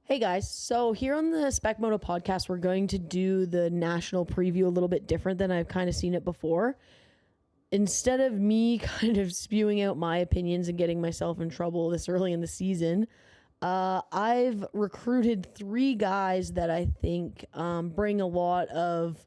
Hey guys, so here on the Spec Moto podcast, we're going to do the national preview a little bit different than I've kind of seen it before. Instead of me kind of spewing out my opinions and getting myself in trouble this early in the season, I've recruited three guys that I think bring a lot of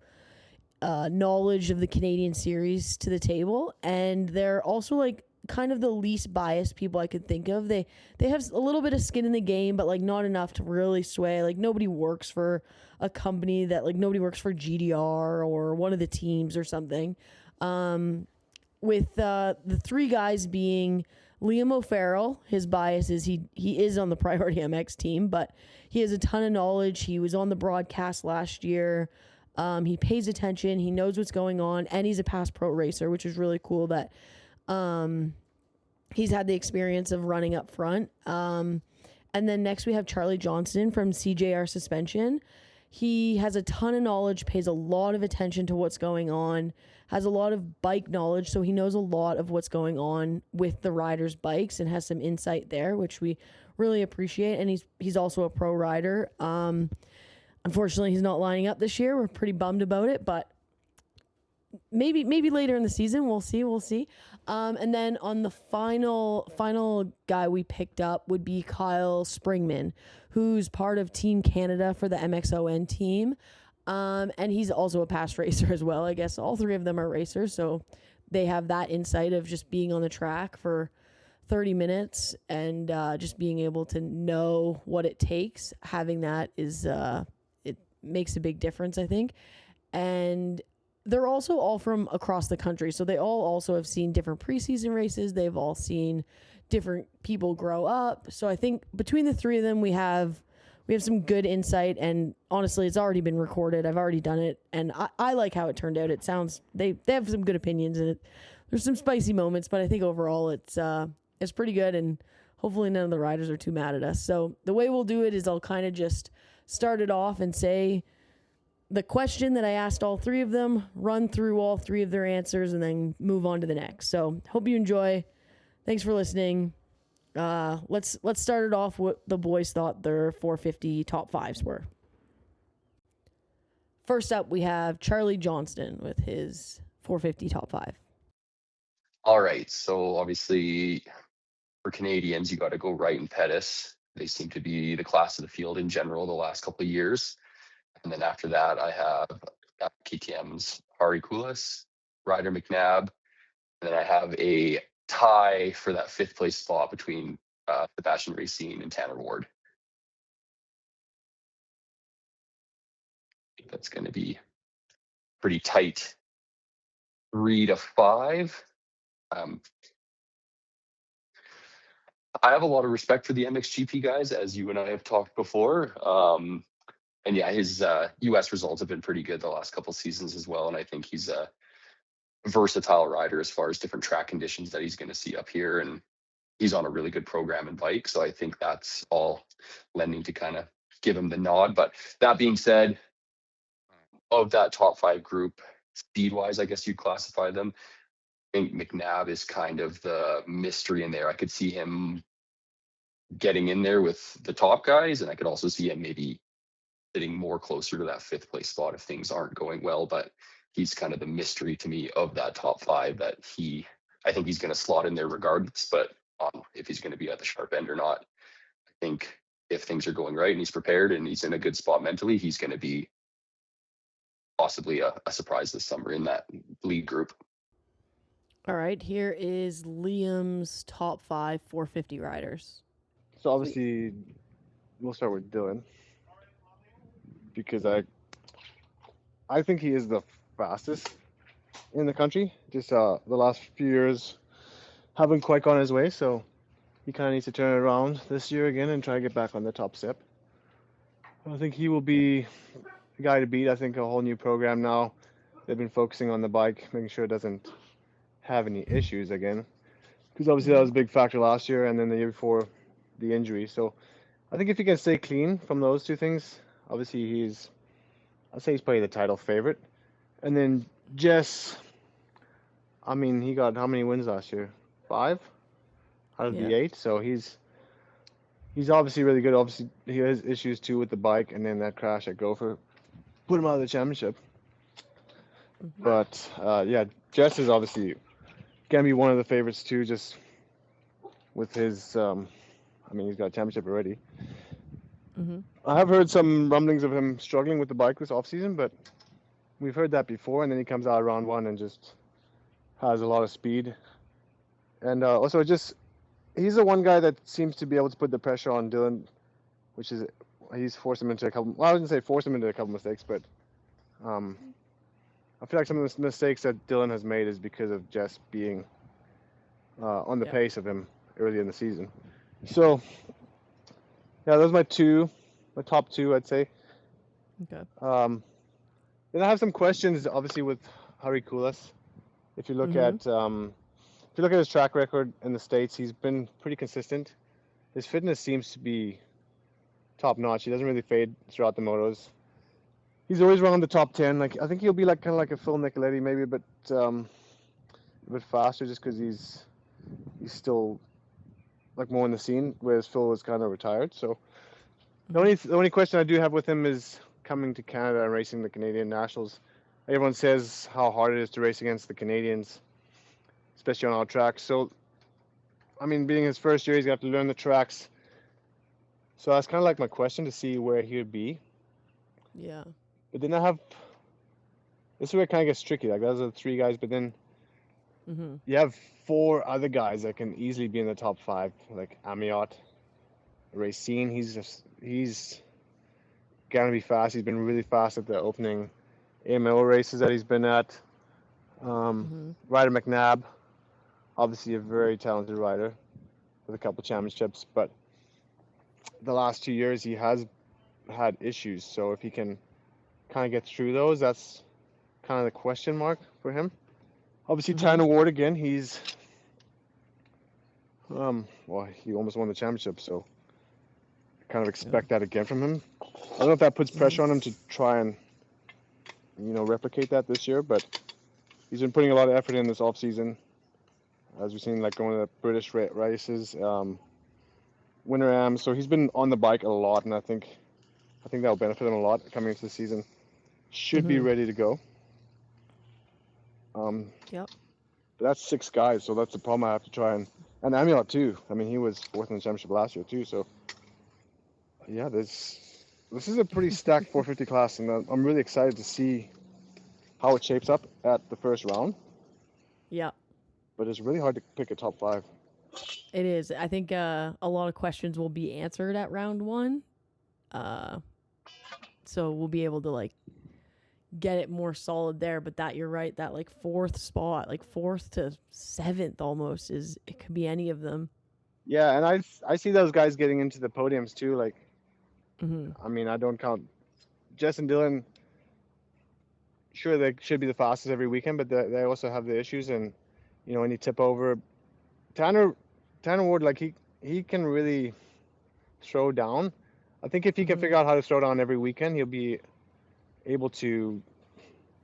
knowledge of the Canadian series to the table, and they're also like kind of the least biased people I could think of. They have a little bit of skin in the game, but like not enough to really sway. Like nobody works for a company that like nobody works for GDR or one of the teams or something. With the three guys being Liam O'Farrell, his bias is he is on the Priority MX team, but he has a ton of knowledge. He was on the broadcast last year. He pays attention. He knows what's going on, and he's a past pro racer, which is really cool that he's had the experience of running up front. And then next we have Charlie Johnston from CJR Suspension. He has a ton of knowledge, pays a lot of attention to what's going on, has a lot of bike knowledge, so he knows a lot of what's going on with the riders' bikes and has some insight there, which we really appreciate. And he's also a pro rider. Unfortunately, he's not lining up this year. We're pretty bummed about it, but maybe later in the season, we'll see. And then on the final guy we picked up would be Kyle Springman, who's part of Team Canada for the MXoN team. And he's also a past racer as well. I guess all three of them are racers, so they have that insight of just being on the track for 30 minutes and just being able to know what it takes. Having that is it makes a big difference, I think. And they're also all from across the country, so they all also have seen different preseason races. They've all seen different people grow up. So I think between the three of them, we have some good insight. And honestly, it's already been recorded. I've already done it, and I like how it turned out. It sounds they have some good opinions, and there's some spicy moments, but I think overall it's pretty good, and hopefully none of the riders are too mad at us. So the way we'll do it is I'll kind of just start it off and say the question that I asked all three of them, run through all three of their answers, and then move on to the next. So hope you enjoy. Thanks for listening. Let's start it off what the boys thought their 450 top fives were. First up, we have Charlie Johnston with his 450 top five. All right. So obviously for Canadians, you got to go Wright and Pettis. They seem to be the class of the field in general the last couple of years. And then after that, I have KTM's Hari Kulas, Ryder McNabb. And then I have a tie for that fifth place spot between Sebastian Racine and Tanner Ward. I think that's going to be pretty tight 3 to 5. I have a lot of respect for the MXGP guys, as you and I have talked before. And yeah, his U.S. results have been pretty good the last couple seasons as well. And I think he's a versatile rider as far as different track conditions that he's going to see up here. And he's on a really good program and bike. So I think that's all lending to kind of give him the nod. But that being said, of that top 5 group, speed-wise, I guess you'd classify them. I think McNabb is kind of the mystery in there. I could see him getting in there with the top guys, and I could also see him maybe sitting more closer to that 5th place spot if things aren't going well. But he's kind of the mystery to me of that top 5 that I think he's going to slot in there regardless. But if he's going to be at the sharp end or not, I think if things are going right and he's prepared and he's in a good spot mentally, he's going to be possibly a surprise this summer in that lead group. All right, here is Liam's top 5 450 riders. So obviously, we'll start with Dylan, because I think he is the fastest in the country. Just the last few years haven't quite gone his way, so he kind of needs to turn it around this year again and try to get back on the top step. I think he will be the guy to beat. I think a whole new program now. They've been focusing on the bike, making sure it doesn't have any issues again, because obviously that was a big factor last year, and then the year before the injury. So I think if he can stay clean from those two things, obviously I'd say he's probably the title favorite. And then Jess, I mean, he got how many wins last year? 5 out of the 8. So he's he's obviously really good. Obviously, he has issues too with the bike, and then that crash at Gopher put him out of the championship. Mhm. But yeah, Jess is obviously gonna be one of the favorites too, just with his. I mean, he's got a championship already. Mhm. I have heard some rumblings of him struggling with the bike this offseason, but we've heard that before. And then he comes out of round one and just has a lot of speed. And also, just he's the one guy that seems to be able to put the pressure on Dylan, which is he's forced him into a couple. Well, I wouldn't say forced him into a couple mistakes, but um, I feel like some of the mistakes that Dylan has made is because of Jess being on the Yeah. pace of him early in the season. So yeah, those are my top two, I'd say. Okay. Then I have some questions, obviously, with Harry Koulas. If you look Mhm. at his track record in the States, he's been pretty consistent. His fitness seems to be top notch. He doesn't really fade throughout the motos. He's always around the top 10. Like I think he'll be like kind of like a Phil Nicoletti, maybe a bit faster, just because he's still like more in the scene, whereas Phil was kind of retired. So the only question I do have with him is coming to Canada and racing the Canadian Nationals. Everyone says how hard it is to race against the Canadians, especially on our tracks. So, I mean, being his first year, he's got to learn the tracks. So that's kind of like my question to see where he would be. Yeah. But then this is where it kind of gets tricky. Like those are the three guys, but then Mhm. you have four other guys that can easily be in the top five, like Amiot, Racine. He's gonna be fast. He's been really fast at the opening AML races that he's been at. Mhm. Ryder McNabb, obviously a very talented rider with a couple championships, but the last 2 years he has had issues. So if he can kind of get through those, that's kind of the question mark for him. Obviously, Mhm. Tanner Ward again. He's well, he almost won the championship, so kind of expect that again from him. I don't know if that puts pressure on him to try and replicate that this year, but he's been putting a lot of effort in this off season, as we've seen, like going to the British races, Winter Am. So he's been on the bike a lot, and I think that will benefit him a lot coming into the season. Should be Mhm. ready to go. Yep. But that's six guys, so that's the problem I have to try and Amiot too. I mean, he was fourth in the championship last year too. So yeah, this is a pretty stacked 450 class, and I'm really excited to see how it shapes up at the first round. Yep. But it's really hard to pick a top five. It is. I think a lot of questions will be answered at round one. So we'll be able to like get it more solid there. But that you're right, that like fourth spot, like fourth to seventh almost it could be any of them. Yeah, and I see those guys getting into the podiums too. Like, Mm-hmm. I mean, I don't count Jess and Dylan. Sure, they should be the fastest every weekend, but they also have the issues, and when you tip over, Tanner Ward, like he can really throw down. I think if he can figure out how to throw down every weekend, he'll be able to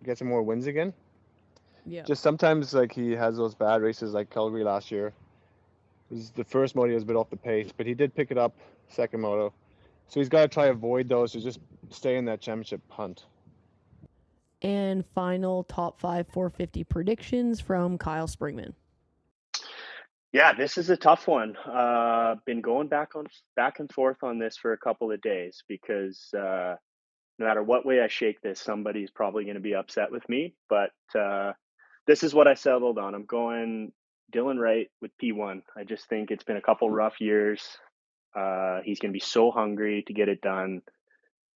get some more wins again. Yeah. Just sometimes like he has those bad races like Calgary last year. It was the first moto he was a bit off the pace, but he did pick it up second moto. So he's got to try avoid those to just stay in that championship hunt. And final top 5 450 predictions from Kyle Springman. Yeah, this is a tough one. Been going back and forth on this for a couple of days because no matter what way I shake this, somebody's probably going to be upset with me. But this is what I settled on. I'm going Dylan Wright with P1. I just think it's been a couple rough years. He's going to be so hungry to get it done,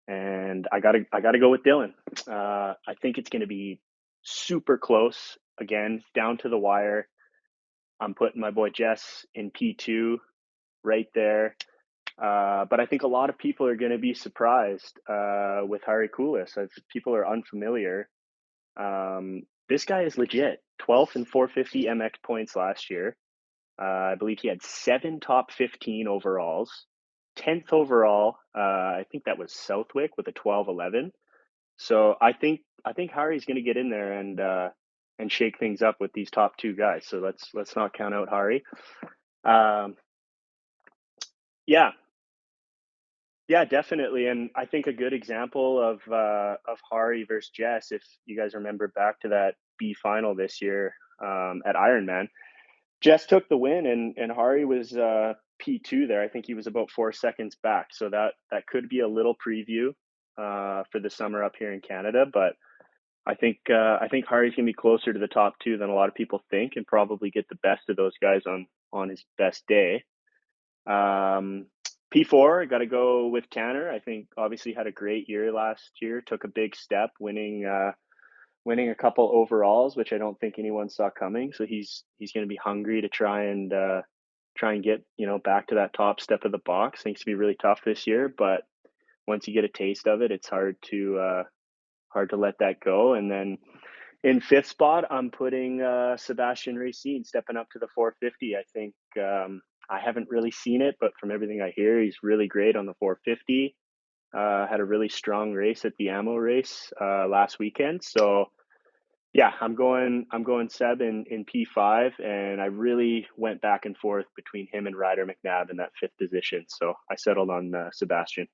and I gotta go with Dylan. I think it's going to be super close again, down to the wire. I'm putting my boy Jess in P2 right there. But I think a lot of people are going to be surprised with Harry Koulas. If people are unfamiliar, this guy is legit. 12th in 450 MX points last year. I believe he had 7 top 15 overalls. 10th overall, I think that was Southwick with a 12-11. So I think Harry's going to get in there and shake things up with these top two guys. So let's not count out Harry. Yeah, Yeah, definitely. And I think a good example of Hari versus Jess, if you guys remember back to that B final this year at Ironman, Jess took the win, and Hari was P2 there. I think he was about 4 seconds back. So that could be a little preview for the summer up here in Canada. But I think Hari's gonna be closer to the top two than a lot of people think, and probably get the best of those guys on his best day. Um, P4, got to go with Tanner. I think obviously had a great year last year. Took a big step, winning a couple overalls, which I don't think anyone saw coming. So he's going to be hungry to try and get back to that top step of the box. I think it's gonna be really tough this year, but once you get a taste of it, it's hard to let that go. And then in fifth spot, I'm putting Sebastian Racine stepping up to the 450. I think I haven't really seen it, but from everything I hear, he's really great on the 450. Had a really strong race at the ammo race last weekend. So yeah, I'm going Seb in P5, and I really went back and forth between him and Ryder McNabb in that fifth position. So I settled on Sebastian.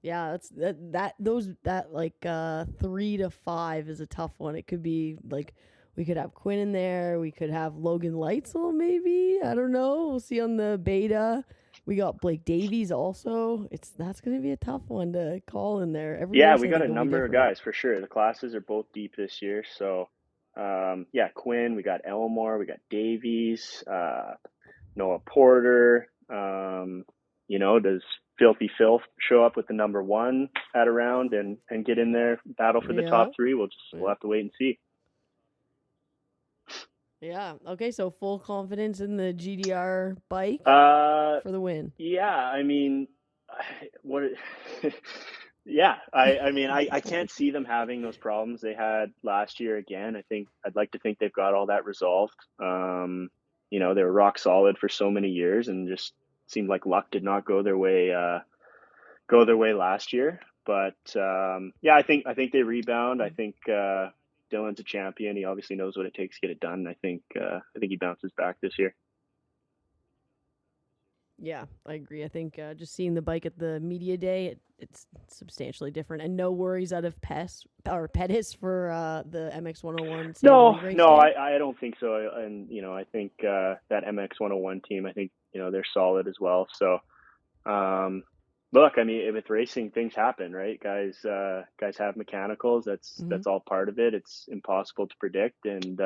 Yeah, that like 3 to 5 is a tough one. It could be like we could have Quinn in there, we could have Logan Lightsell maybe. I don't know. We'll see on the beta. We got Blake Davies also. That's gonna be a tough one to call in there. Every Yeah, race we I got think a will be number of different. guys for sure. The classes are both deep this year. So yeah, Quinn, we got Elmore, we got Davies, Noah Porter. Does Filthy Filth show up with the number one at a round and get in there, battle for the top Yeah. three? We'll have to wait and see. Yeah. Okay, so full confidence in the GDR bike Uh, for the win. yeah, I mean, what? Yeah, I mean, I can't see them having those problems they had last year again. I'd like to think they've got all that resolved. They were rock solid for so many years, and just seemed like luck did not go their way last year. But yeah, I think they rebound. I think Dylan's a champion. He obviously knows what it takes to get it done. I think he bounces back this year. Yeah, I agree. I think just seeing the bike at the media day, it's substantially different, and no worries out of Pettis for the MX101 No, San race no, day. I don't think so. And I think that MX101 team, I think they're solid as well. So look, I mean, with racing, things happen, right? Guys have mechanicals. That's all part of it. It's impossible to predict, and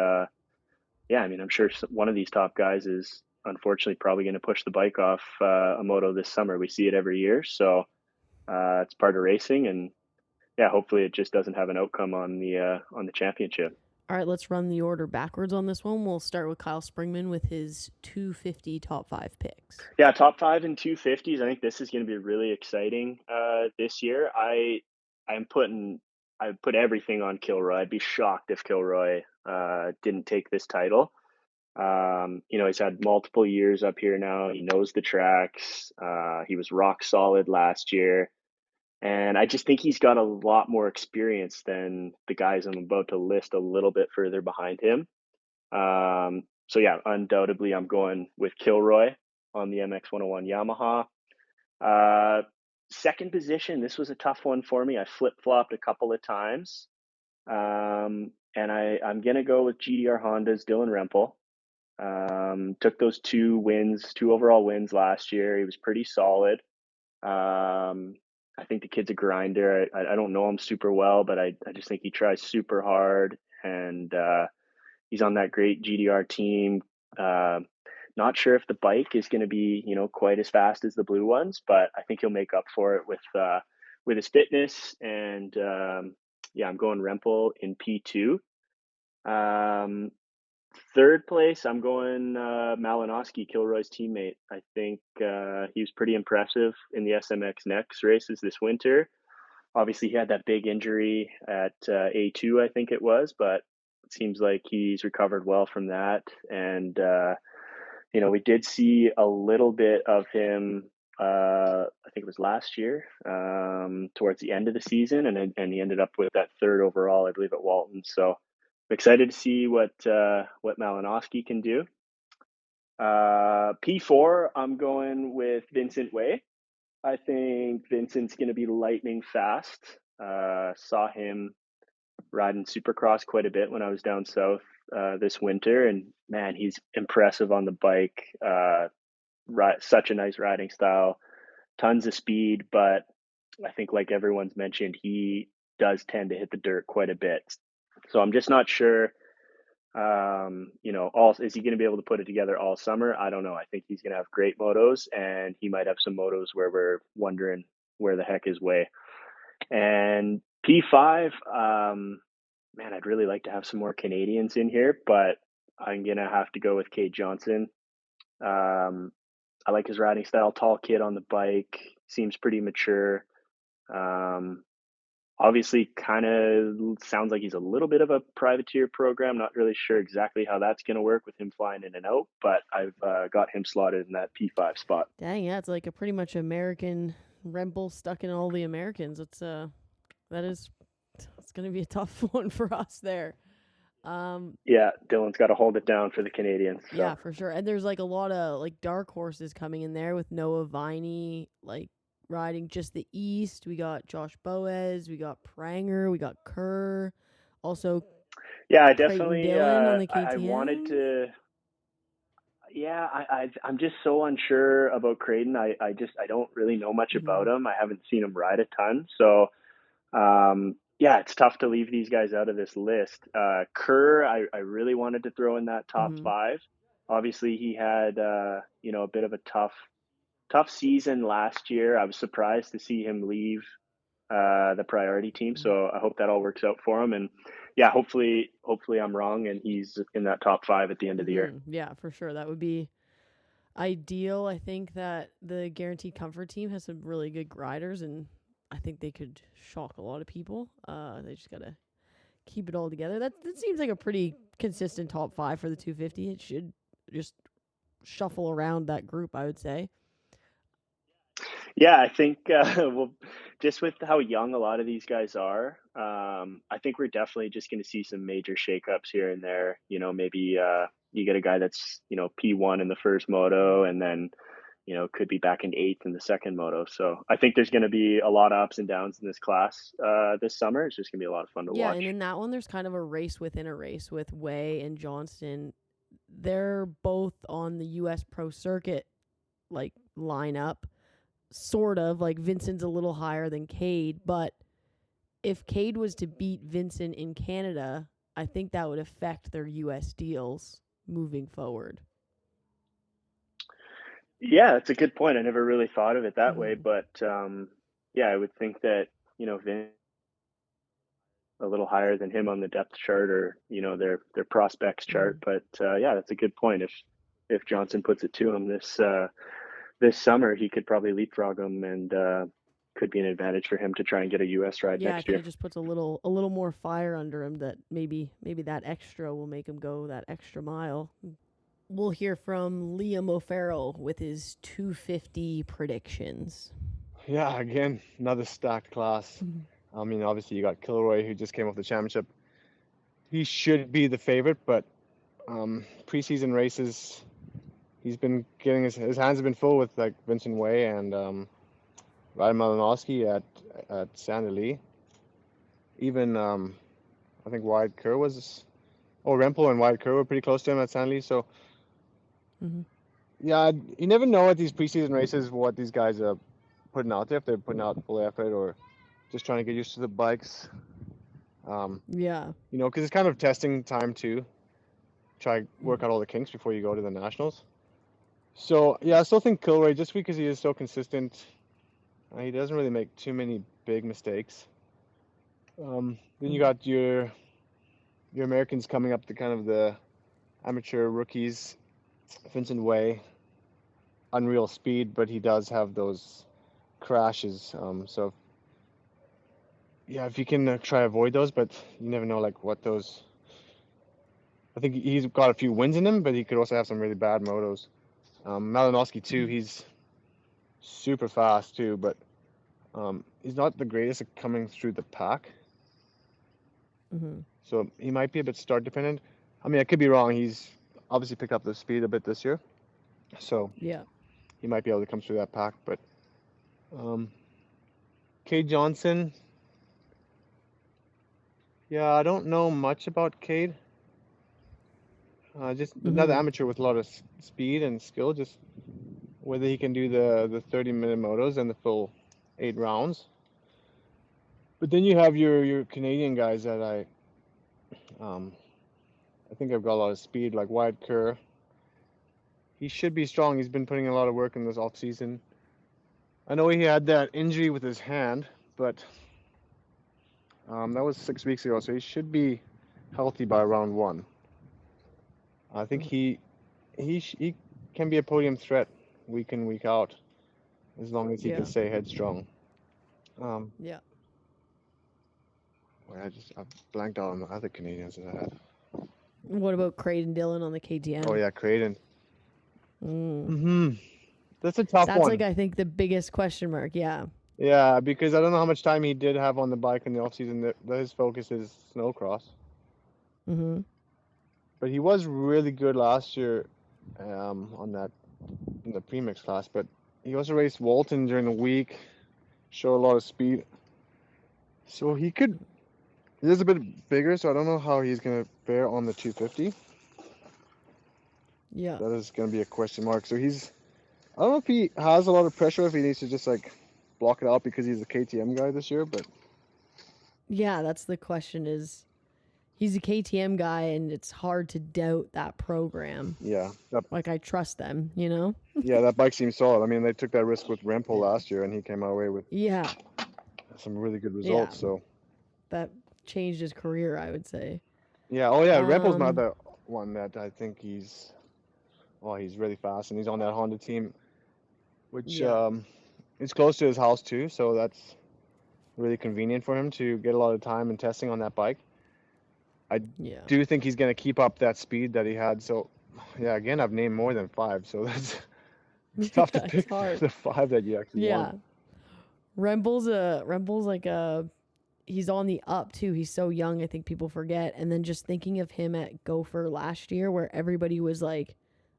yeah, I mean, I'm sure one of these top guys is unfortunately probably going to push the bike off a moto this summer. We see it every year, so it's part of racing, and yeah, hopefully it just doesn't have an outcome on the championship. All right, let's run the order backwards on this one. We'll start with Kyle Springman with his 250 top 5 picks. Yeah, top 5 and 250s. I think this is going to be really exciting this year. I put everything on Kilroy. I'd be shocked if Kilroy didn't take this title. He's had multiple years up here now. He knows the tracks. He was rock solid last year. And I just think he's got a lot more experience than the guys I'm about to list a little bit further behind him. So yeah, undoubtedly I'm going with Kilroy on the MX101 Yamaha. Second position, this was a tough one for me. I flip-flopped a couple of times. And I'm going to go with GDR Honda's Dylan Rempel. Took those two overall wins last year. He was pretty solid. I think the kid's a grinder. I don't know him super well, but I just think he tries super hard, and he's on that great GDR team. Not sure if the bike is going to be, quite as fast as the blue ones, but I think he'll make up for it with his fitness. And yeah, I'm going Rempel in P2. Third place, I'm going Malinowski, Kilroy's teammate. I think he was pretty impressive in the SMX Next races this winter. Obviously, he had that big injury at A2, I think it was, but it seems like he's recovered well from that. And, we did see a little bit of him, I think it was last year, towards the end of the season, and he ended up with that third overall, I believe, at Walton. So I'm excited to see what Malinowski can do. P4, I'm going with Vincent Way. I think Vincent's going to be lightning fast. Saw him riding Supercross quite a bit when I was down south this winter, and man, he's impressive on the bike. Such a nice riding style, tons of speed, but I think, like everyone's mentioned, he does tend to hit the dirt quite a bit. So I'm just not sure. Is he going to be able to put it together all summer? I don't know. I think he's going to have great motos, and he might have some motos where we're wondering where the heck is Way. And P5, man, I'd really like to have some more Canadians in here, but I'm going to have to go with Cade Johnson. I like his riding style, tall kid on the bike, seems pretty mature. Obviously, kind of sounds like he's a little bit of a privateer program. Not really sure exactly how that's going to work with him flying in and out, but I've got him slotted in that P5 spot. Dang, yeah, it's like a pretty much American Rempel stuck in all the Americans. It's going to be a tough one for us there. Yeah, Dylan's got to hold it down for the Canadians. So. Yeah, for sure. And there's like a lot of like dark horses coming in there with Noah Viney, like riding just the East. We got Josh Boaz, we got Pranger, we got Kerr. Also, yeah, I definitely. Dillon on the KTM. I wanted to. Yeah, I'm just so unsure about Creighton. I don't really know much about him. I haven't seen him ride a ton, so. Yeah, it's tough to leave these guys out of this list. Kerr, I really wanted to throw in that top 5. Obviously, he had a bit of a tough season last year. I was surprised to see him leave the priority team. So I hope that all works out for him. And yeah, hopefully I'm wrong and he's in that top 5 at the end of the year. Yeah, for sure. That would be ideal. I think that the Guaranteed Comfort team has some really good riders, and I think they could shock a lot of people. They just got to keep it all together. That seems like a pretty consistent top 5 for the 250. It should just shuffle around that group, I would say. Yeah, I think, just with how young a lot of these guys are, I think we're definitely just going to see some major shakeups here and there. Maybe you get a guy that's, P1 in the first moto and then, could be back in 8th in the second moto. So I think there's going to be a lot of ups and downs in this class this summer. It's just going to be a lot of fun to watch. Yeah, and in that one, there's kind of a race within a race with Way and Johnston. They're both on the U.S. Pro Circuit, like, lineup. Sort of, like Vincent's a little higher than Cade, but if Cade was to beat Vincent in Canada, I think that would affect their U.S. deals moving forward. Yeah, that's a good point. I never really thought of it that way, but yeah, I would think that, Vin a little higher than him on the depth chart or, their prospects chart. But yeah, that's a good point. If Johnson puts it to him this summer, he could probably leapfrog him and could be an advantage for him to try and get a U.S. ride next year. Yeah, it just puts a little more fire under him that maybe that extra will make him go that extra mile. We'll hear from Liam O'Farrell with his 250 predictions. Yeah, again, another stacked class. I mean, obviously you got Kilroy, who just came off the championship. He should be the favorite, but preseason races, he's been getting his hands have been full with like Vincent Way and Ryan Malinowski at Saint Denis. Even I think Wyatt Kerr Rempel and Wyatt Kerr were pretty close to him at Saint Denis. So yeah, you never know at these preseason races what these guys are putting out there, if they're putting out full effort or just trying to get used to the bikes. Yeah, because it's kind of testing time too. Try work out all the kinks before you go to the nationals. So yeah, I still think Kilroy, just because he is so consistent, he doesn't really make too many big mistakes. Then you got your Americans coming up to kind of the amateur rookies. Vincent Way, unreal speed, but he does have those crashes. So yeah, if you can try avoid those, but you never know like what those. I think he's got a few wins in him, but he could also have some really bad motos. Malinowski too, he's super fast too, but he's not the greatest at coming through the pack. So he might be a bit start dependent. I mean, I could be wrong. He's obviously picked up the speed a bit this year, so yeah, he might be able to come through that pack. But Cade Johnson. Yeah, I don't know much about Cade. Just another amateur with a lot of speed and skill. Just whether he can do the 30-minute motos and the full 8 rounds. But then you have your Canadian guys that I think I've got a lot of speed, like Wyatt Kerr. He should be strong. He's been putting a lot of work in this off season. I know he had that injury with his hand, but that was 6 weeks ago, so he should be healthy by round 1. I think he can be a podium threat week in, week out, as long as he can stay headstrong. Yeah. I blanked out on the other Canadians that I had. What about Creighton Dillon on the KTM? Oh yeah, Creighton. That's a tough one. That's like, I think, the biggest question mark. Yeah. Yeah, because I don't know how much time he did have on the bike in the off season. His focus is snowcross. But he was really good last year on that in the premix class. But he also raced Walton during the week, showed a lot of speed. So he is a bit bigger, so I don't know how he's gonna fare on the 250. Yeah. That is gonna be a question mark. So I don't know if he has a lot of pressure, if he needs to just like block it out because he's a KTM guy this year, but yeah, that's the question. Is he's a KTM guy, and it's hard to doubt that program. Yeah. Like, I trust them, you know? Yeah, that bike seems solid. I mean, they took that risk with Rempel last year, and he came away with some really good results. So that changed his career, I would say. Yeah. Oh yeah, Rempel's not the one that I think he's really fast, and he's on that Honda team, which is close to his house too. So that's really convenient for him to get a lot of time and testing on that bike. I do think he's going to keep up that speed that he had. So, yeah, again, I've named more than 5. So it's tough to pick the 5 that you actually want. Rempel's like he's on the up too. He's so young, I think people forget. And then just thinking of him at Gopher last year, where everybody was like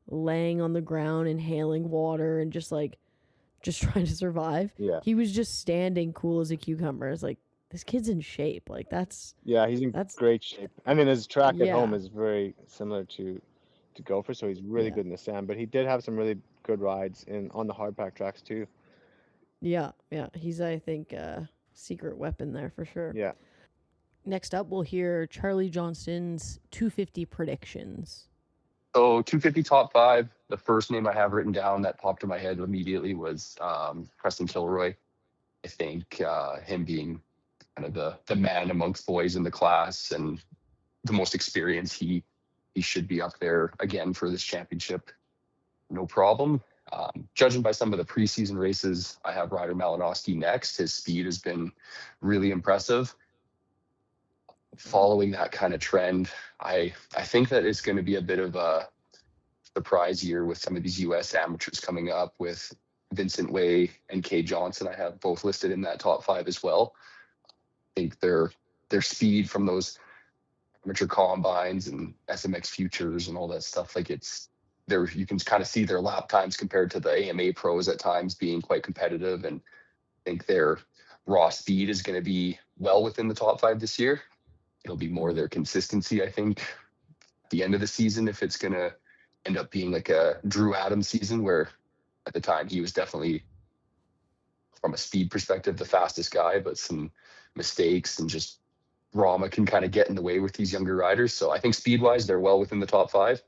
laying on the ground, inhaling water, and just trying to survive. Yeah. He was just standing cool as a cucumber. It's like, this kid's in shape. Like, he's in great shape. I mean, his track at home is very similar to Gopher, so he's really good in the sand. But he did have some really good rides on the hardpack tracks too. Yeah. He's, I think, a secret weapon there for sure. Yeah. Next up, we'll hear Charlie Johnston's 250 predictions. So 250 top 5. The first name I have written down that popped in my head immediately was Preston Kilroy. I think him being kind of the man amongst boys in the class and the most experience, he should be up there again for this championship, no problem. Judging by some of the preseason races, I have Ryder Malinowski next. His speed has been really impressive. Following that kind of trend, I think that it's going to be a bit of a surprise year with some of these U.S. amateurs coming up with Vincent Way and Cade Johnson. I have both listed in that top 5 as well. I think their speed from those amateur combines and SMX futures and all that stuff, like it's there, you can kind of see their lap times compared to the AMA pros at times being quite competitive, and I think their raw speed is going to be well within the top 5 this year. It'll be more their consistency, I think, at the end of the season, if it's going to end up being like a Drew Adams season, where at the time he was definitely, from a speed perspective, the fastest guy, but some mistakes and just Rama can kind of get in the way with these younger riders. So I think speed-wise, they're well within the top 5.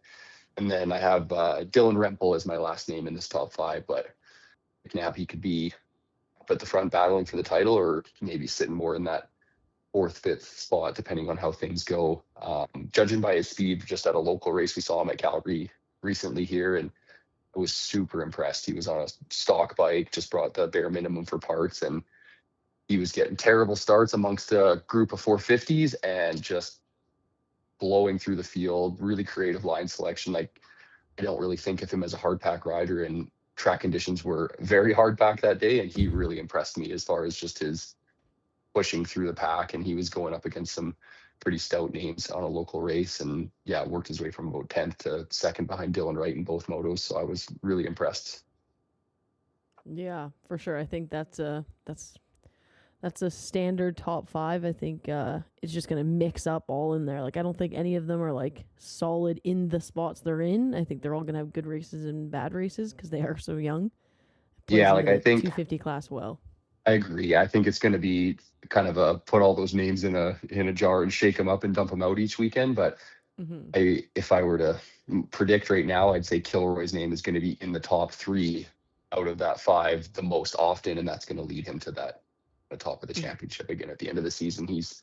And then I have Dylan Rempel as my last name in this top 5, but now he could be up at the front battling for the title, or maybe sitting more in that 4th, 5th spot, depending on how things go. Judging by his speed, just at a local race, we saw him at Calgary recently here, and I was super impressed. He was on a stock bike, just brought the bare minimum for parts, and he was getting terrible starts amongst a group of 450s and just blowing through the field. Really creative line selection. Like, I don't really think of him as a hard pack rider, and track conditions were very hard pack that day, and he really impressed me as far as just his pushing through the pack. And he was going up against some pretty stout names on a local race, and worked his way from about 10th to 2nd behind Dylan Wright in both motos. So I was really impressed. Yeah, for sure. I think that's a standard top 5. I think it's just gonna mix up all in there. Like I don't think any of them are like solid in the spots they're in. I think they're all gonna have good races and bad races because they are so young. Plays Yeah, into like I the think 250 class well. I agree. I think it's going to be kind of a put all those names in a jar and shake them up and dump them out each weekend. But Hmm. if I were to predict right now, I'd say Kilroy's name is going to be in the top 3 out of that 5 the most often, and that's going to lead him to the top of the championship again at the end of the season. He's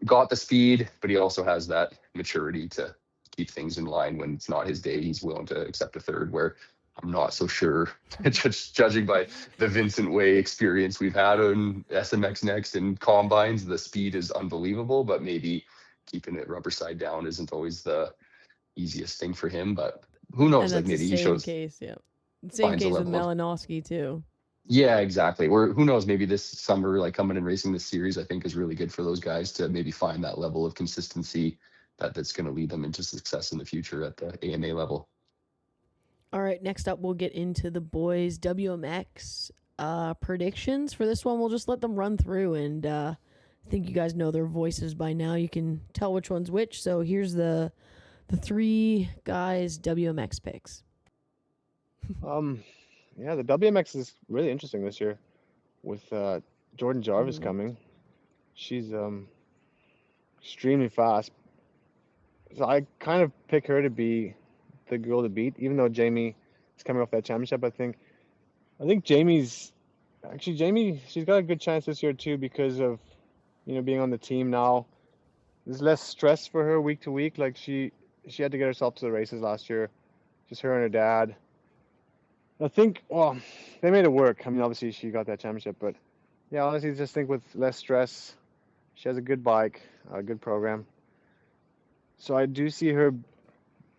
got the speed, but he also has that maturity to keep things in line when it's not his day. He's willing to accept a third, where I'm not so sure, just judging by the Vincent Way experience we've had on SMX Next and combines, the speed is unbelievable, but maybe keeping it rubber side down isn't always the easiest thing for him. But who knows? And Like that's the maybe he same shows, case, yeah. Same finds a case with level of, Malinowski too. yeah, exactly. Or who knows, maybe this summer, like coming and racing this series, I think is really good for those guys to maybe find that level of consistency that's going to lead them into success in the future at the AMA level. All right, next up we'll get into the boys WMX predictions. For this one, we'll just let them run through, and I think you guys know their voices by now. You can tell which one's which. So here's the 3 guys WMX picks. Yeah, the WMX is really interesting this year with Jordan Jarvis Mhm. coming. She's extremely fast. So I kind of pick her to be the girl to beat, even though Jamie is coming off that championship. I think Jamie, she's got a good chance this year too because of being on the team now. There's less stress for her week to week. Like she had to get herself to the races last year, just her and her dad. I think, well, they made it work. I mean, obviously she got that championship, but yeah, honestly, just think with less stress, she has a good bike, a good program. So I do see her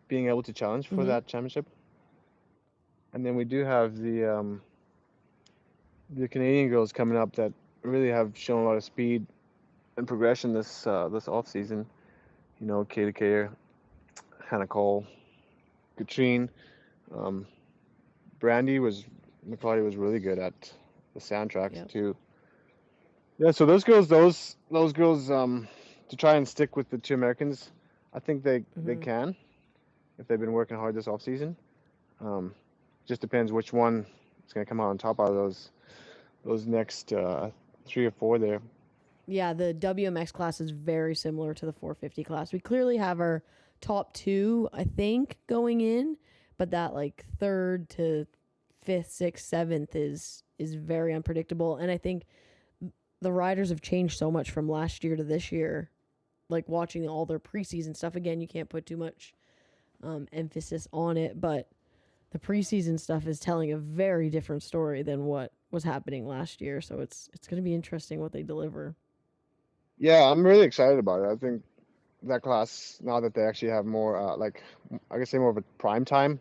being able to challenge for that championship. And then we do have the Canadian girls coming up that really have shown a lot of speed and progression this off season. Kayla Kayer, Hannah Cole, Katrine, Brandy McCarty was really good at the sand tracks too. Yeah, so those girls to try and stick with the 2 Americans, I think they can if they've been working hard this off season. Just depends which one is going to come out on top out of those next 3 or 4 there. Yeah, the WMX class is very similar to the 450 class. We clearly have our top 2, I think, going in, but that like 3rd to 5th, 6th, 7th is very unpredictable. And I think the riders have changed so much from last year to this year. Like watching all their preseason stuff, again, you can't put too much emphasis on it, but the preseason stuff is telling a very different story than what was happening last year. So it's going to be interesting what they deliver. Yeah, I'm really excited about it. I think that class, now that they actually have more, more of a prime time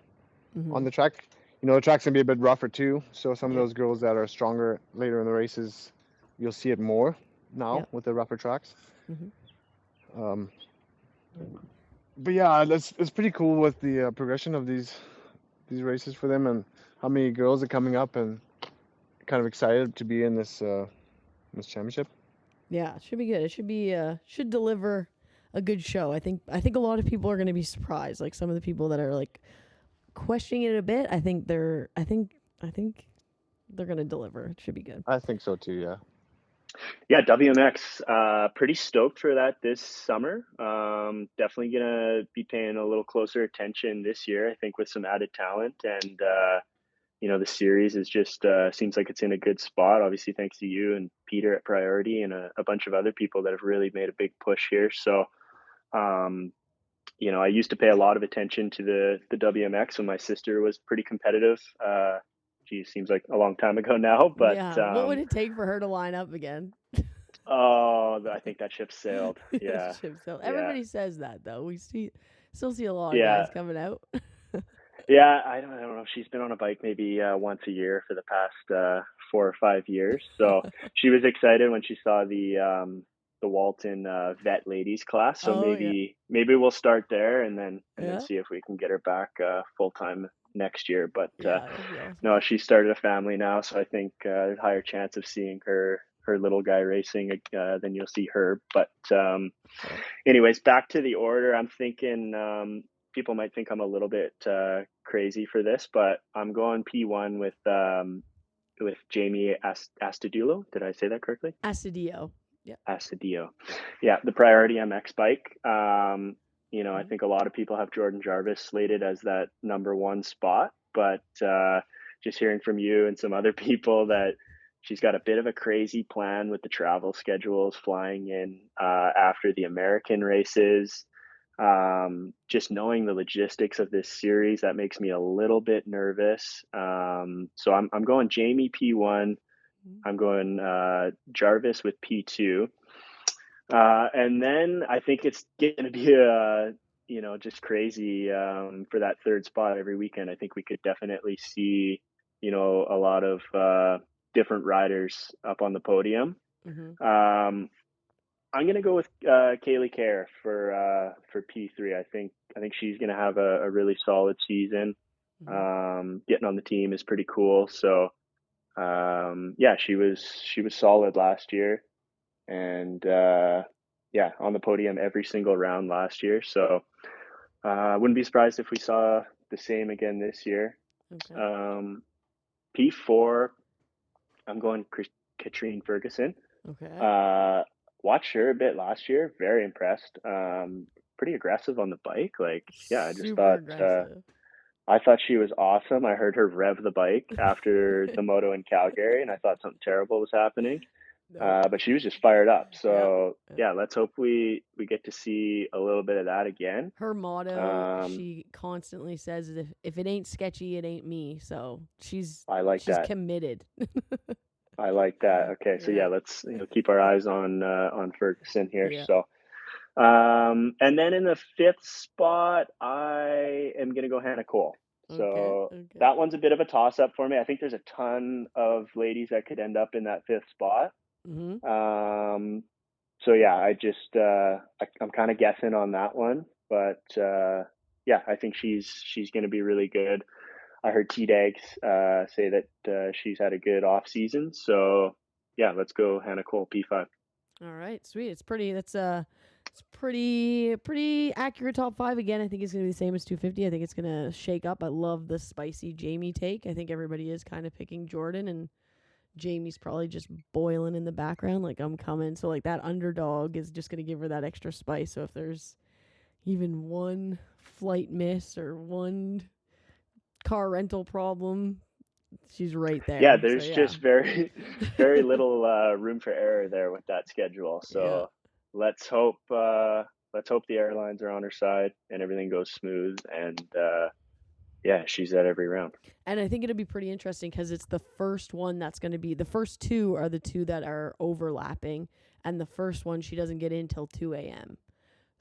on the track, the track's going to be a bit rougher too. So some of those girls that are stronger later in the races, you'll see it more now with the rougher tracks. But yeah, it's pretty cool with the progression of these races for them and how many girls are coming up, and kind of excited to be in this championship. Yeah, it should be good. It should deliver a good show. I think a lot of people are going to be surprised. Like some of the people that are like questioning it a bit, I think they're going to deliver. It should be good. I think so too, yeah. Yeah, WMX, pretty stoked for that this summer. Definitely going to be paying a little closer attention this year, I think, with some added talent. And, the series is just seems like it's in a good spot. Obviously, thanks to you and Peter at Priority and a bunch of other people that have really made a big push here. So, I used to pay a lot of attention to the WMX when my sister was pretty competitive. Seems like a long time ago now, but yeah, what would it take for her to line up again? Oh, I think that ship sailed. Yeah, ship sailed. Everybody says that though. We still see a lot of guys coming out. Yeah, I don't know. She's been on a bike maybe once a year for the past 4 or 5 years. So she was excited when she saw the Walton vet ladies class. So maybe we'll start there and then see if we can get her back full time next year. But Yeah, that'd be awesome. no, she started a family now, so I think there's a higher chance of seeing her little guy racing than you'll see her. But anyways, back to the order. I'm thinking people might think I'm a little bit crazy for this, but I'm going P1 with Jamie Astudillo. Did I say that correctly? Astudillo. Yeah. Astudillo. Yeah, the Priority MX bike. I think a lot of people have Jordan Jarvis slated as that number one spot, but just hearing from you and some other people that she's got a bit of a crazy plan with the travel schedules, flying in after the American races. Just knowing the logistics of this series, that makes me a little bit nervous. So I'm going Jamie P1. I'm going Jarvis with P2. And then I think it's going to be just crazy for that third spot every weekend. I think we could definitely see, a lot of different riders up on the podium. I'm going to go with Kaylee Kerr for P3. I think she's going to have a really solid season. Getting on the team is pretty cool. So she was solid last year, and on the podium every single round last year. So I wouldn't be surprised if we saw the same again this year. Okay. P4, I'm going Katrine Ferguson. Okay. Watched her a bit last year. Very impressed. Pretty aggressive on the bike. I just thought I thought she was awesome. I heard her rev the bike after the moto in Calgary, and I thought something terrible was happening. But she was just fired up. So let's hope we get to see a little bit of that again. Her motto, she constantly says, if it ain't sketchy, it ain't me. So she's committed. I like that. Okay, so let's keep our eyes on Ferguson here. Yeah. So, and then in the fifth spot, I am gonna go Hannah Cole. So that one's a bit of a toss up for me. I think there's a ton of ladies that could end up in that fifth spot. So I just I'm kind of guessing on that one, but I think she's gonna be really good. I heard T-Dags say that she's had a good off season. So let's go Hannah Cole P5. All right, sweet. It's pretty accurate top five again. I think it's gonna be the same as 250. I think it's gonna shake up. I love the spicy Jamie take. I think everybody is kind of picking Jordan, and Jamie's probably just boiling in the background like I'm coming. So that underdog is just gonna give her that extra spice. So if there's even one flight miss or one car rental problem, she's right there. Yeah, there's just very, very little room for error there with that schedule. So let's hope the airlines are on her side and everything goes smooth. And she's at every round. And I think it'll be pretty interesting because it's the first one that's going to be, the first two are the two that are overlapping, and the first one she doesn't get in till 2 a.m.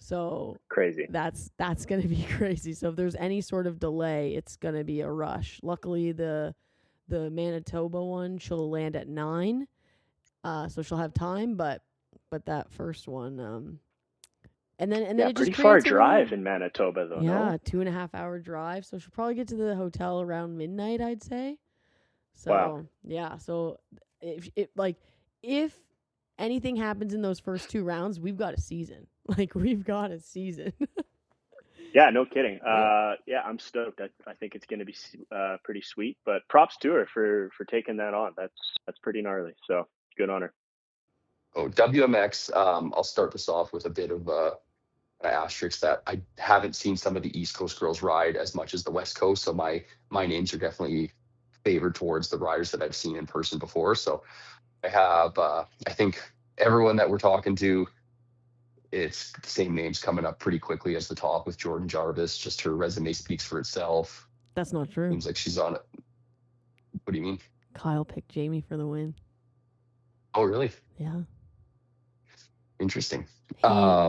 So crazy. That's going to be crazy. So if there's any sort of delay, it's going to be a rush. Luckily, the Manitoba one, she'll land at 9, so she'll have time. But that first one, and then it just pretty far drive in Manitoba though. Yeah, 2.5 hour drive. So she'll probably get to the hotel around midnight, I'd say. So wow. Yeah. So if anything happens in those first 2 rounds, we've got a season. We've got a season. Yeah, no kidding. I'm stoked. I think it's going to be pretty sweet. But props to her for taking that on. That's pretty gnarly. So good on her. Oh, WMX. I'll start this off with a bit of an asterisk that I haven't seen some of the East Coast girls ride as much as the West Coast. So my names are definitely favored towards the riders that I've seen in person before. So I have, I think everyone that we're talking to, it's the same names coming up pretty quickly as the top with Jordan Jarvis. Just her resume speaks for itself. That's not true. Seems like she's on it. What do you mean? Kyle picked Jamie for the win. Oh, really? Yeah. Interesting.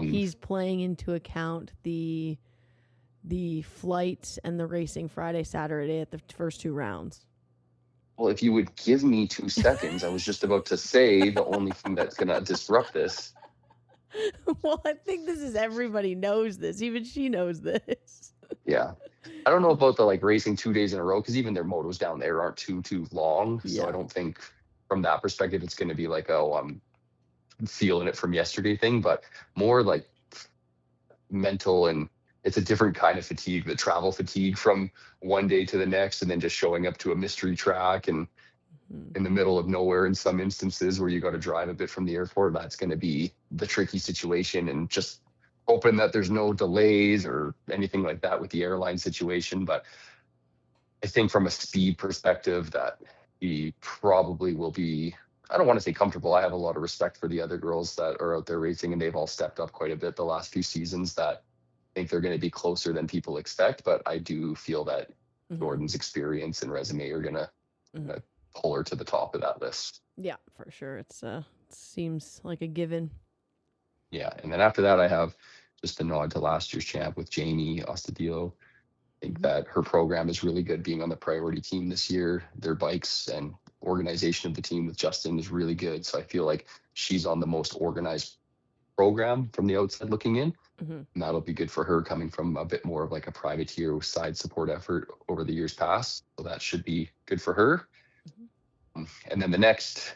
He's playing into account the flights and the racing Friday, Saturday at the first 2 rounds. Well, if you would give me 2 seconds, I was just about to say the only thing that's going to disrupt this. Well, I think everybody knows this. Even she knows this. Yeah. I don't know about the like racing 2 days in a row, because even their motos down there aren't too long. So I Yeah. don't think from that perspective it's going to be like, oh, I'm feeling it from yesterday thing, but more like mental, and it's a different kind of fatigue, the travel fatigue from one day to the next, and then just showing up to a mystery track and Mhm. in the middle of nowhere in some instances where you got to drive a bit from the airport. That's going to be the tricky situation, and just hoping that there's no delays or anything like that with the airline situation. But I think from a speed perspective that he probably will be, I don't want to say comfortable. I have a lot of respect for the other girls that are out there racing, and they've all stepped up quite a bit the last few seasons, that I think they're going to be closer than people expect. But I do feel that Mhm. Jordan's experience and resume are going to Mhm. pull her to the top of that list. Yeah, for sure. It seems like a given. Yeah. And then after that, I have just a nod to last year's champ with Jamie Ostadillo. I think Mhm. that her program is really good being on the priority team this year. Their bikes and organization of the team with Justin is really good. So I feel like she's on the most organized program from the outside looking in. Mhm. And that'll be good for her, coming from a bit more of like a privateer side support effort over the years past. So that should be good for her. Mhm. And then the next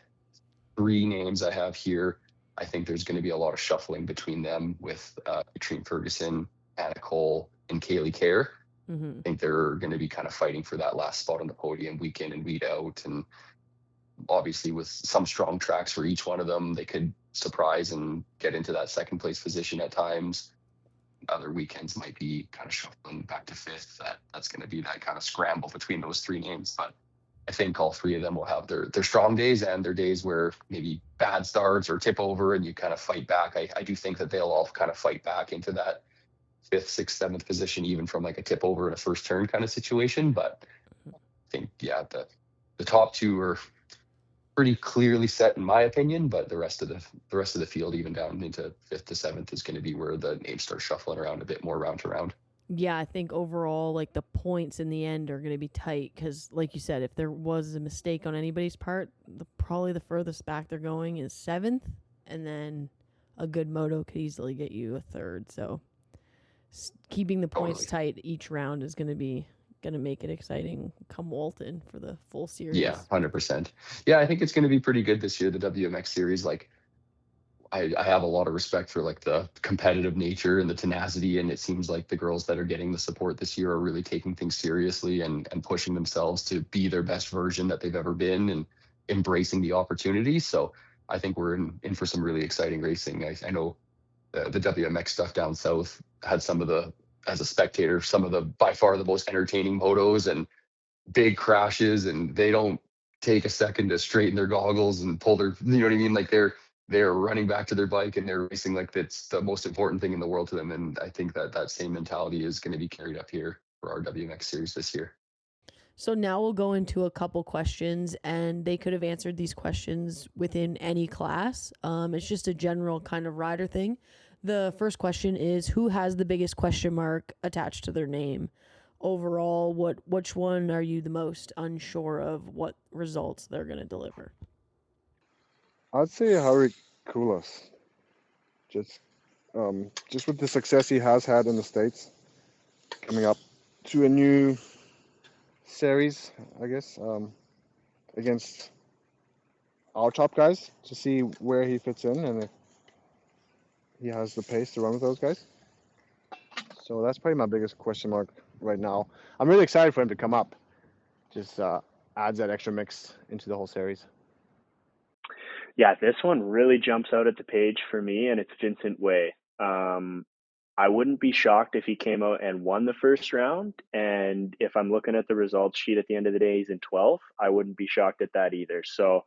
3 names I have here, I think there's going to be a lot of shuffling between them with Katrine Ferguson, Anna Cole, and Kaylee Kerr. Mhm. I think they're going to be kind of fighting for that last spot on the podium week in and week out. And obviously, with some strong tracks for each one of them, they could surprise and get into that second place position at times. Other weekends might be kind of shuffling back to fifth. That's going to be that kind of scramble between those 3 names. But I think all 3 of them will have their strong days and their days where maybe bad starts or tip over and you kind of fight back. I do think that they'll all kind of fight back into that 5th, 6th, 7th position, even from like a tip over in a first turn kind of situation. But I think, yeah, the top 2 are pretty clearly set in my opinion, but the rest of the field, even down into 5th to 7th, is going to be where the names start shuffling around a bit more round to round. Yeah, I think overall, like the points in the end are going to be tight because, like you said, if there was a mistake on anybody's part, probably the furthest back they're going is 7th, and then a good moto could easily get you a 3rd. So keeping the points Totally. tight each round is going to make it exciting come Walton for the full series. Yeah, 100%. Yeah, I think it's going to be pretty good this year, the WMX series. Like, I have a lot of respect for like the competitive nature and the tenacity, and it seems like the girls that are getting the support this year are really taking things seriously and pushing themselves to be their best version that they've ever been and embracing the opportunity. So I think we're in for some really exciting racing. I know the WMX stuff down south had some of the, as a spectator, some of the by far the most entertaining motos and big crashes, and they don't take a second to straighten their goggles and pull their, you know what I mean? Like they're running back to their bike and they're racing like that's the most important thing in the world to them. And I think that same mentality is going to be carried up here for our WMX series this year. So now we'll go into a couple questions, and they could have answered these questions within any class. It's just a general kind of rider thing. The first question is, who has the biggest question mark attached to their name? Overall, which one are you the most unsure of what results they're going to deliver? I'd say Harry Koulas. Just with the success he has had in the States, coming up to a new series, I guess, against our top guys, to see where he fits in and if he has the pace to run with those guys. So that's probably my biggest question mark right now. I'm really excited for him to come up. Just adds that extra mix into the whole series. Yeah, this one really jumps out at the page for me, and it's Vincent Way. I wouldn't be shocked if he came out and won the first round. And if I'm looking at the results sheet at the end of the day, he's in 12th. I wouldn't be shocked at that either. So,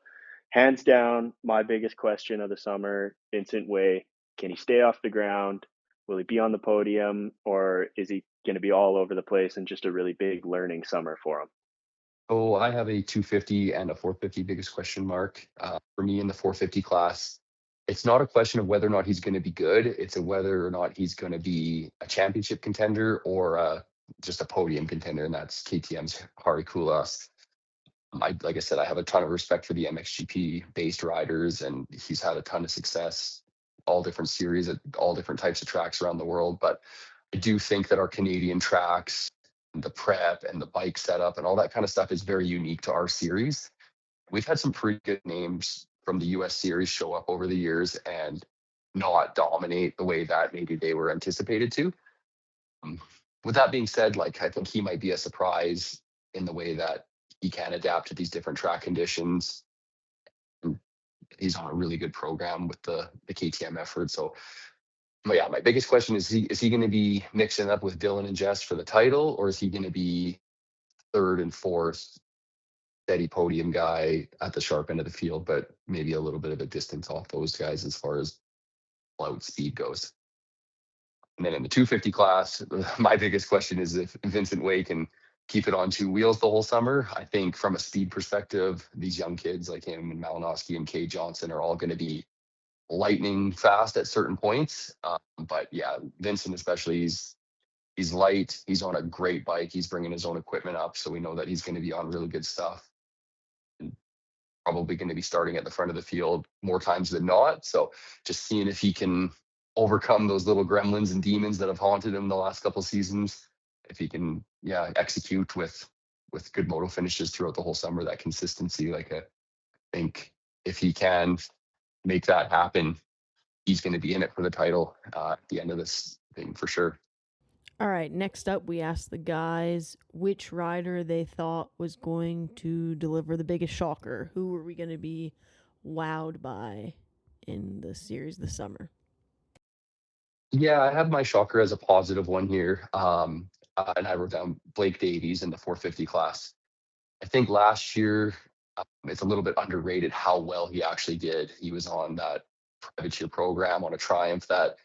hands down, my biggest question of the summer, Vincent Way. Can he stay off the ground? Will he be on the podium? Or is he going to be all over the place and just a really big learning summer for him? Oh, I have a 250 and a 450 biggest question mark. For me in the 450 class, it's not a question of whether or not he's going to be good. It's a whether or not he's going to be a championship contender or just a podium contender, and that's KTM's Hari Koulas. Like I said, I have a ton of respect for the MXGP based riders, and he's had a ton of success, all different series at all different types of tracks around the world. But I do think that our Canadian tracks, the prep and the bike setup and all that kind of stuff is very unique to our series. We've had some pretty good names from the US series show up over the years and not dominate the way that maybe they were anticipated to. With that being said, like I think he might be a surprise in the way that he can adapt to these different track conditions. He's on a really good program with the KTM effort. So, but yeah, my biggest question is he going to be mixing up with Dylan and Jess for the title, or is he going to be third and fourth, steady podium guy at the sharp end of the field, but maybe a little bit of a distance off those guys as far as loud speed goes? And then in the 250 class, my biggest question is if Vincent Way can keep it on two wheels the whole summer. I think from a speed perspective, these young kids like him and Malinowski and Kay Johnson are all going to be lightning fast at certain points. But yeah, Vincent especially, he's light. He's on a great bike. He's bringing his own equipment up, so we know that he's going to be on really good stuff. And probably going to be starting at the front of the field more times than not. So just seeing if he can overcome those little gremlins and demons that have haunted him the last couple of seasons. If he can, execute with good moto finishes throughout the whole summer, that consistency. Like I think if he can make that happen, he's going to be in it for the title at the end of this thing for sure. All right, next up, we asked the guys which rider they thought was going to deliver the biggest shocker. Who were we going to be wowed by in the series this summer? Yeah, I have my shocker as a positive one here. And I wrote down Blake Davies in the 450 class. I think last year, it's a little bit underrated how well he actually did. He was on that privateer program on a Triumph that,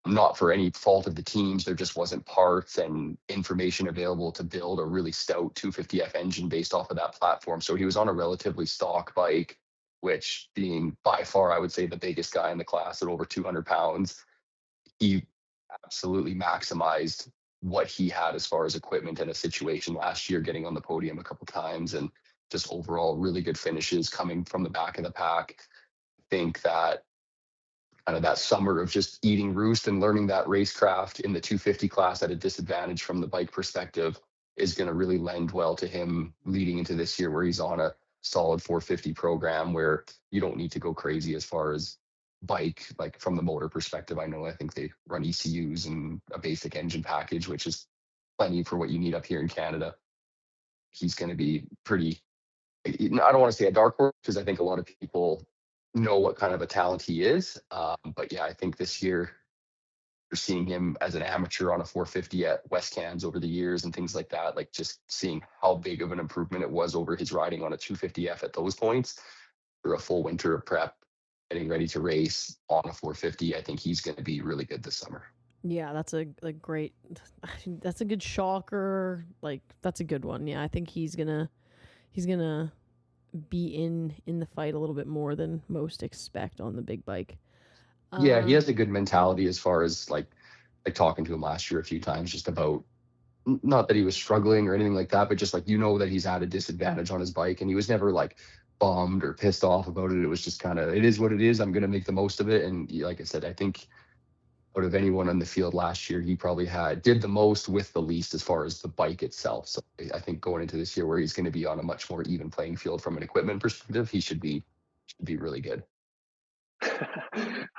not for any fault of the teams, there just wasn't parts and information available to build a really stout 250F engine based off of that platform. So he was on a relatively stock bike, which being by far, I would say, the biggest guy in the class at over 200 pounds, he absolutely maximized what he had as far as equipment and a situation last year, getting on the podium a couple times and just overall really good finishes coming from the back of the pack. I think that kind of that summer of just eating roost and learning that racecraft in the 250 class at a disadvantage from the bike perspective is going to really lend well to him leading into this year, where he's on a solid 450 program where you don't need to go crazy as far as bike, like from the motor perspective. I think they run ECUs and a basic engine package, which is plenty for what you need up here in Canada. He's going to be pretty, I don't want to say a dark horse, because I think a lot of people know what kind of a talent he is. But yeah, I think this year you're seeing him as an amateur on a 450 at West Cans over the years and things like that, like just seeing how big of an improvement it was over his riding on a 250F at those points through a full winter of prep, getting ready to race on a 450. I think he's going to be really good this summer. Yeah, that's a great, that's a good shocker. Like, that's a good one. Yeah, I think he's gonna be in the fight a little bit more than most expect on the big bike. Yeah, he has a good mentality as far as like talking to him last year a few times, just about, not that he was struggling or anything like that, but just like, that he's at a disadvantage on his bike, and he was never like bummed or pissed off about it. It was just kind of, it is what it is. I'm going to make the most of it. And like I said, I think out of anyone on the field last year, he probably did the most with the least as far as the bike itself. So I think going into this year, where he's going to be on a much more even playing field from an equipment perspective, he should be really good.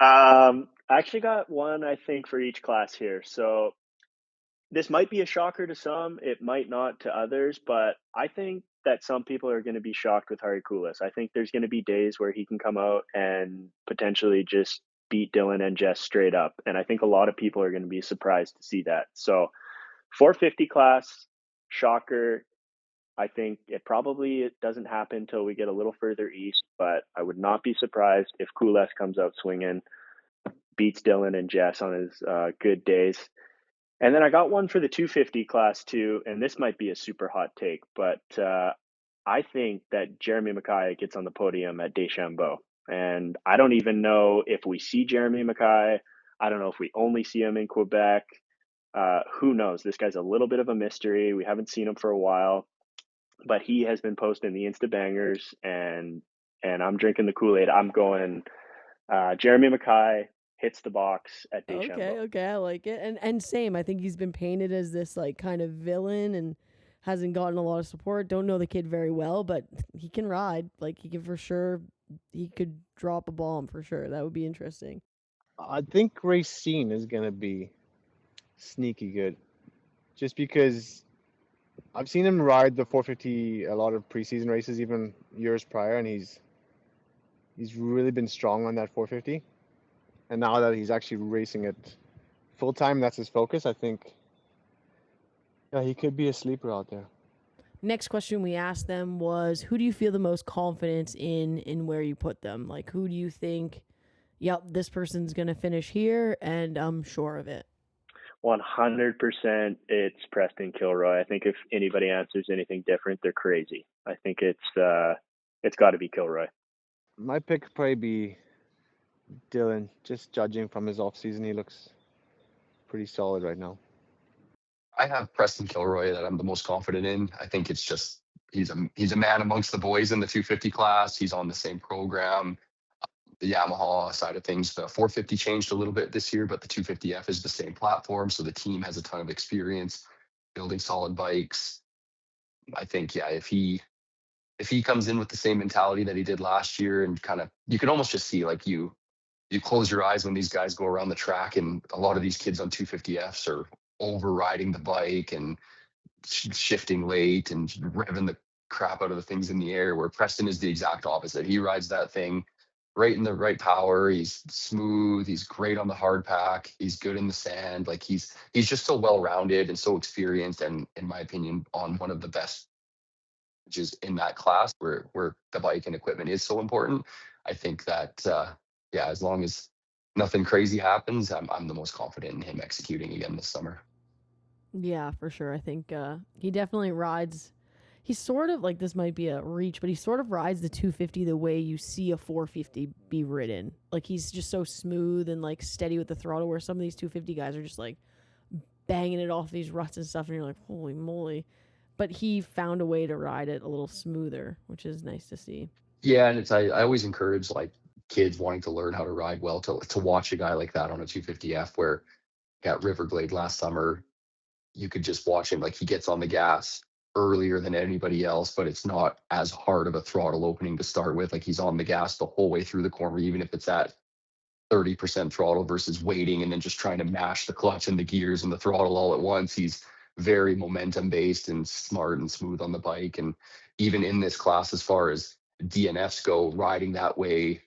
I actually got one, I think, for each class here. So this might be a shocker to some, it might not to others, but I think that some people are going to be shocked with Hari Kulis. I think there's going to be days where he can come out and potentially just beat Dylan and Jess straight up. And I think a lot of people are going to be surprised to see that. So 450 class, shocker. I think it doesn't happen until we get a little further east, but I would not be surprised if Kules comes out swinging, beats Dylan and Jess on his good days. And then I got one for the 250 class too, and this might be a super hot take, but I think that Jeremy Mackay gets on the podium at Deschambault. And I don't even know if we see Jeremy Mackay. I don't know if we only see him in Quebec. Who knows? This guy's a little bit of a mystery. We haven't seen him for a while, but he has been posting the Insta bangers, and I'm drinking the Kool-Aid. I'm going Jeremy Mackay, hits the box at Deschambault. Okay, I like it. And same, I think he's been painted as this like kind of villain and hasn't gotten a lot of support. Don't know the kid very well, but he can ride. Like he can for sure he could drop a bomb for sure. That would be interesting. I think Racine is gonna be sneaky good, just because I've seen him ride the 450 a lot of preseason races, even years prior, and he's really been strong on that 450. And now that he's actually racing it full time, that's his focus. I think, yeah, he could be a sleeper out there. Next question we asked them was, who do you feel the most confidence in where you put them? Like, who do you think, yep, this person's going to finish here and I'm sure of it? 100% it's Preston Kilroy. I think if anybody answers anything different, they're crazy. I think it's got to be Kilroy. My pick would probably be Dylan. Just judging from his off season, he looks pretty solid right now. I have Preston Kilroy that I'm the most confident in. I think it's just he's a man amongst the boys in the 250 class. He's on the same program. The Yamaha side of things, the 450 changed a little bit this year, but the 250F is the same platform. So the team has a ton of experience building solid bikes. I think, yeah, if he comes in with the same mentality that he did last year and kind of, you can almost just see like you close your eyes when these guys go around the track, and a lot of these kids on 250Fs are overriding the bike and shifting late and revving the crap out of the things in the air, where Preston is the exact opposite. He rides that thing right in the right power. He's smooth. He's great on the hard pack. He's good in the sand. Like he's just so well-rounded and so experienced, and in my opinion, on one of the best is in that class where the bike and equipment is so important. I think that yeah, as long as nothing crazy happens, I'm the most confident in him executing again this summer. Yeah, for sure. I think he definitely rides. He's sort of like, this might be a reach, but he sort of rides the 250 the way you see a 450 be ridden. Like he's just so smooth and like steady with the throttle, where some of these 250 guys are just like banging it off these ruts and stuff, and you're like, holy moly. But he found a way to ride it a little smoother, which is nice to see. Yeah, and I always encourage like kids wanting to learn how to ride well to watch a guy like that on a 250F, where at Riverglade last summer, you could just watch him, like he gets on the gas earlier than anybody else, but it's not as hard of a throttle opening to start with. Like he's on the gas the whole way through the corner, even if it's at 30% throttle versus waiting and then just trying to mash the clutch and the gears and the throttle all at once. He's very momentum based and smart and smooth on the bike. And even in this class, as far as DNFs go, riding that way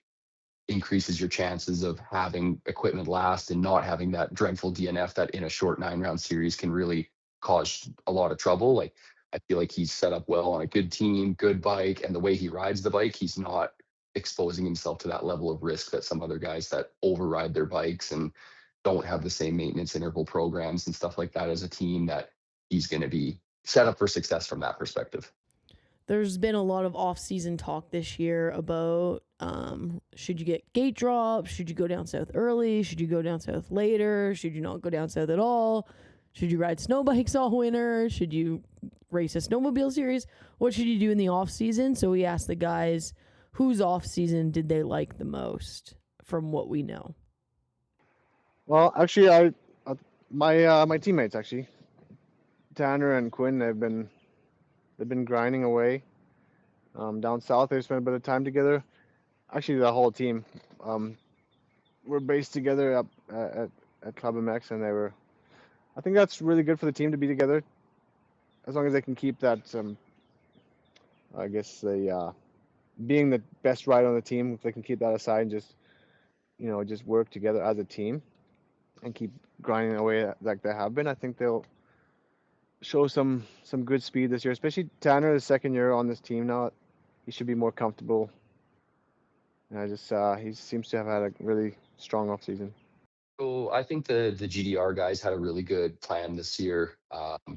increases your chances of having equipment last and not having that dreadful DNF that in a short 9-round series can really cause a lot of trouble. Like I feel like he's set up well on a good team, good bike, and the way he rides the bike, he's not exposing himself to that level of risk that some other guys that override their bikes and don't have the same maintenance interval programs and stuff like that as a team, that he's going to be set up for success from that perspective. There's been a lot of off-season talk this year about should you get gate drops? Should you go down south early? Should you go down south later? Should you not go down south at all? Should you ride snow bikes all winter? Should you race a snowmobile series? What should you do in the off-season? So we asked the guys, whose off-season did they like the most from what we know? Well, actually, my teammates actually, Tanner and Quinn, they've been grinding away down south. They've spent a bit of time together. Actually, the whole team. We're based together up at Club MX, and I think that's really good for the team to be together, as long as they can keep that. I guess being the best rider on the team, if they can keep that aside and just work together as a team and keep grinding away like they have been, I think they'll show some good speed this year, especially Tanner, the second year on this team now. He should be more comfortable. And he seems to have had a really strong off season. So I think the GDR guys had a really good plan this year,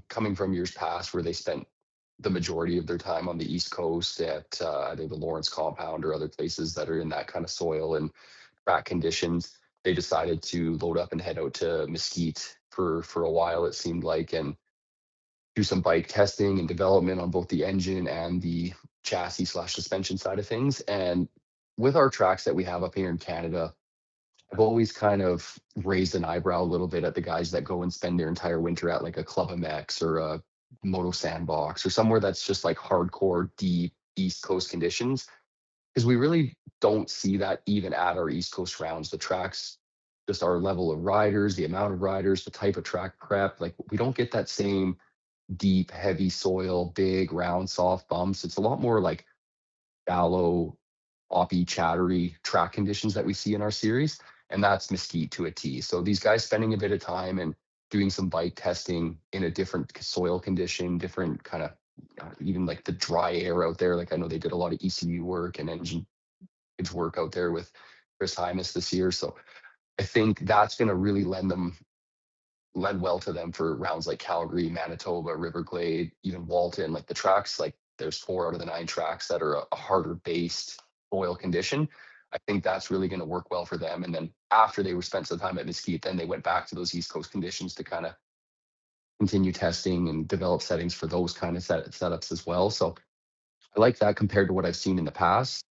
coming from years past where they spent the majority of their time on the East Coast at either the Lawrence compound or other places that are in that kind of soil and track conditions. They decided to load up and head out to Mesquite for a while, it seemed like, and do some bike testing and development on both the engine and the chassis/suspension side of things. And with our tracks that we have up here in Canada, I've always kind of raised an eyebrow a little bit at the guys that go and spend their entire winter at like a Club MX or a Moto Sandbox or somewhere that's just like hardcore, deep East Coast conditions. Because we really don't see that even at our East Coast rounds. The tracks, just our level of riders, the amount of riders, the type of track prep, like we don't get that same deep, heavy soil, big, round, soft bumps. It's a lot more like shallow, oppy, chattery track conditions that we see in our series. And that's Mesquite to a T. So these guys spending a bit of time and doing some bike testing in a different soil condition, different kind of even like the dry air out there. Like I know they did a lot of ECU work and engine work out there with Chris Hymas this year. So I think that's going to really lend well to them for rounds like Calgary, Manitoba, Riverglade, even Walton. Like the tracks, like there's 4 out of the 9 tracks that are a harder based soil condition. I think that's really going to work well for them. And then after they were spent some time at Mesquite, then they went back to those East Coast conditions to kind of continue testing and develop settings for those kind of setups as well. So I like that compared to what I've seen in the past.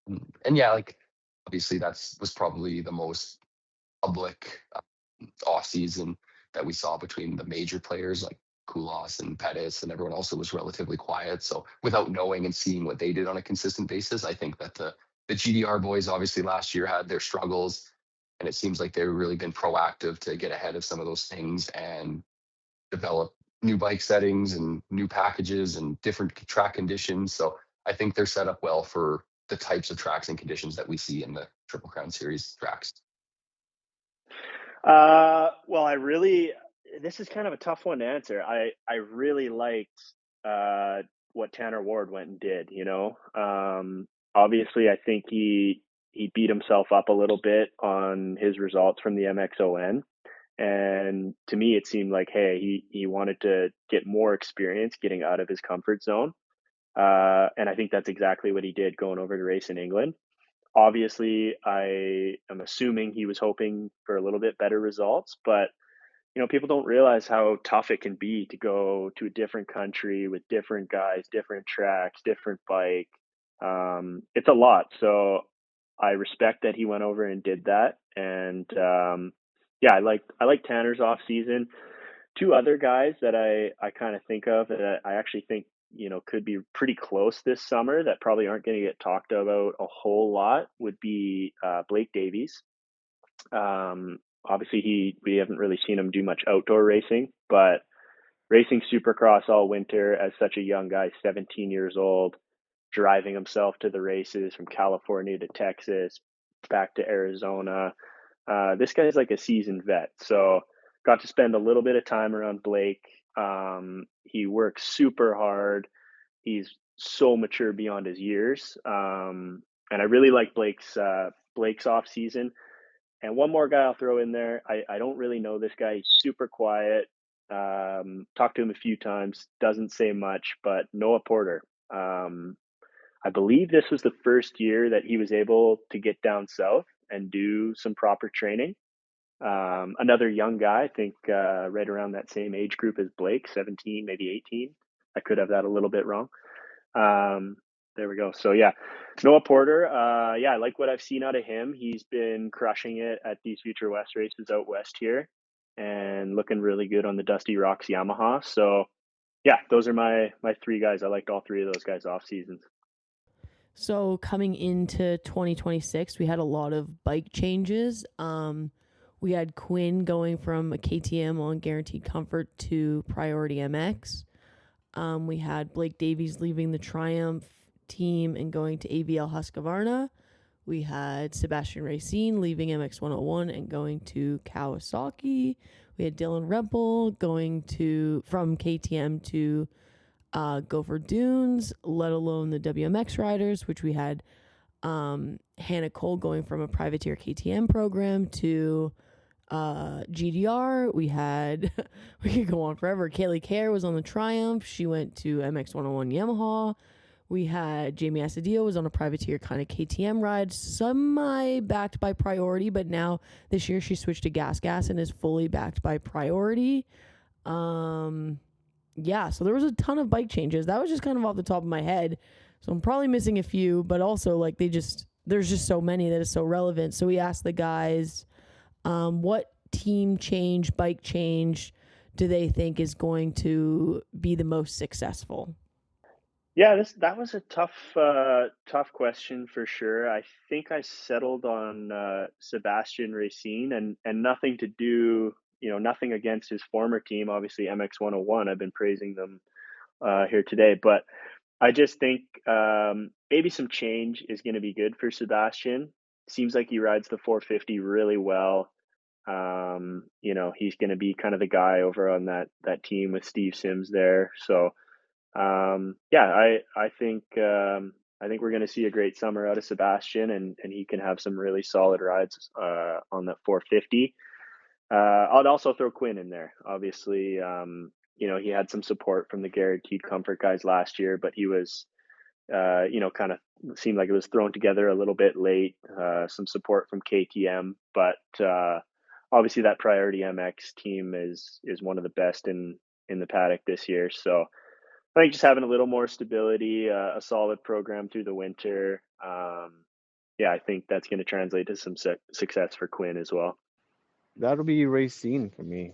And yeah, like obviously was probably the most public off season that we saw between the major players like Koulos and Pettis, and everyone else was relatively quiet. So without knowing and seeing what they did on a consistent basis, I think that the GDR boys obviously last year had their struggles, and it seems like they've really been proactive to get ahead of some of those things and develop new bike settings and new packages and different track conditions. So I think they're set up well for the types of tracks and conditions that we see in the Triple Crown Series tracks. Well, this is kind of a tough one to answer. I really liked what Tanner Ward went and did, obviously I think he beat himself up a little bit on his results from the MXoN. And to me, it seemed like, hey, he wanted to get more experience getting out of his comfort zone. And I think that's exactly what he did going over to race in England. Obviously, I am assuming he was hoping for a little bit better results, but people don't realize how tough it can be to go to a different country with different guys, different tracks, different bike. It's a lot. So I respect that he went over and did that. And yeah, I like Tanner's off season. 2 other guys that I kind of think of that I actually think could be pretty close this summer that probably aren't going to get talked about a whole lot would be Blake Davies. Obviously we haven't really seen him do much outdoor racing, but racing Supercross all winter as such a young guy, 17 years old, driving himself to the races from California to Texas, back to Arizona. This guy's like a seasoned vet. So got to spend a little bit of time around Blake. He works super hard. He's so mature beyond his years. And I really like Blake's off season. And one more guy I'll throw in there. I don't really know this guy. He's super quiet. Talked to him a few times. Doesn't say much, but Noah Porter. I believe this was the first year that he was able to get down south and do some proper training. Another young guy, I think right around that same age group as Blake, 17, maybe 18. I could have that a little bit wrong. There we go. So yeah, Noah Porter. Yeah, I like what I've seen out of him. He's been crushing it at these Future West races out west here and looking really good on the Dusty Rocks Yamaha. So yeah, those are my 3 guys. I liked all 3 of those guys off seasons. So coming into 2026, we had a lot of bike changes. We had Quinn going from a KTM on Guaranteed Comfort to Priority MX. We had Blake Davies leaving the Triumph team and going to AVL Husqvarna. We had Sebastian Racine leaving MX101 and going to Kawasaki. We had Dylan Rempel going from KTM to Gopher Dunes, let alone the WMX riders, which we had Hannah Cole going from a privateer KTM program to GDR. We could go on forever. Kaylee Kerr was on the Triumph. She went to MX101 Yamaha. We had Jamie Asadillo was on a privateer kind of KTM ride, semi-backed by Priority, but now this year she switched to Gas and is fully backed by Priority. Yeah, so there was a ton of bike changes. That was just kind of off the top of my head. So I'm probably missing a few, but also like they just there's just so many that is so relevant. So we asked the guys, what team change, bike change do they think is going to be the most successful? Yeah, that was a tough question for sure. I think I settled on Sebastian Racine, and nothing to do, nothing against his former team. Obviously, MX 101. I've been praising them here today, but I just think maybe some change is going to be good for Sebastian. Seems like he rides the 450 really well. He's going to be kind of the guy over on that team with Steve Sims there. So I think we're going to see a great summer out of Sebastian, and he can have some really solid rides on that 450. I'd also throw Quinn in there. Obviously, he had some support from the Guaranteed Comfort guys last year, but he was, kind of seemed like it was thrown together a little bit late. Some support from KTM, but obviously that Priority MX team is one of the best in the paddock this year. So I think just having a little more stability, a solid program through the winter. I think that's going to translate to some success for Quinn as well. That'll be Racine for me.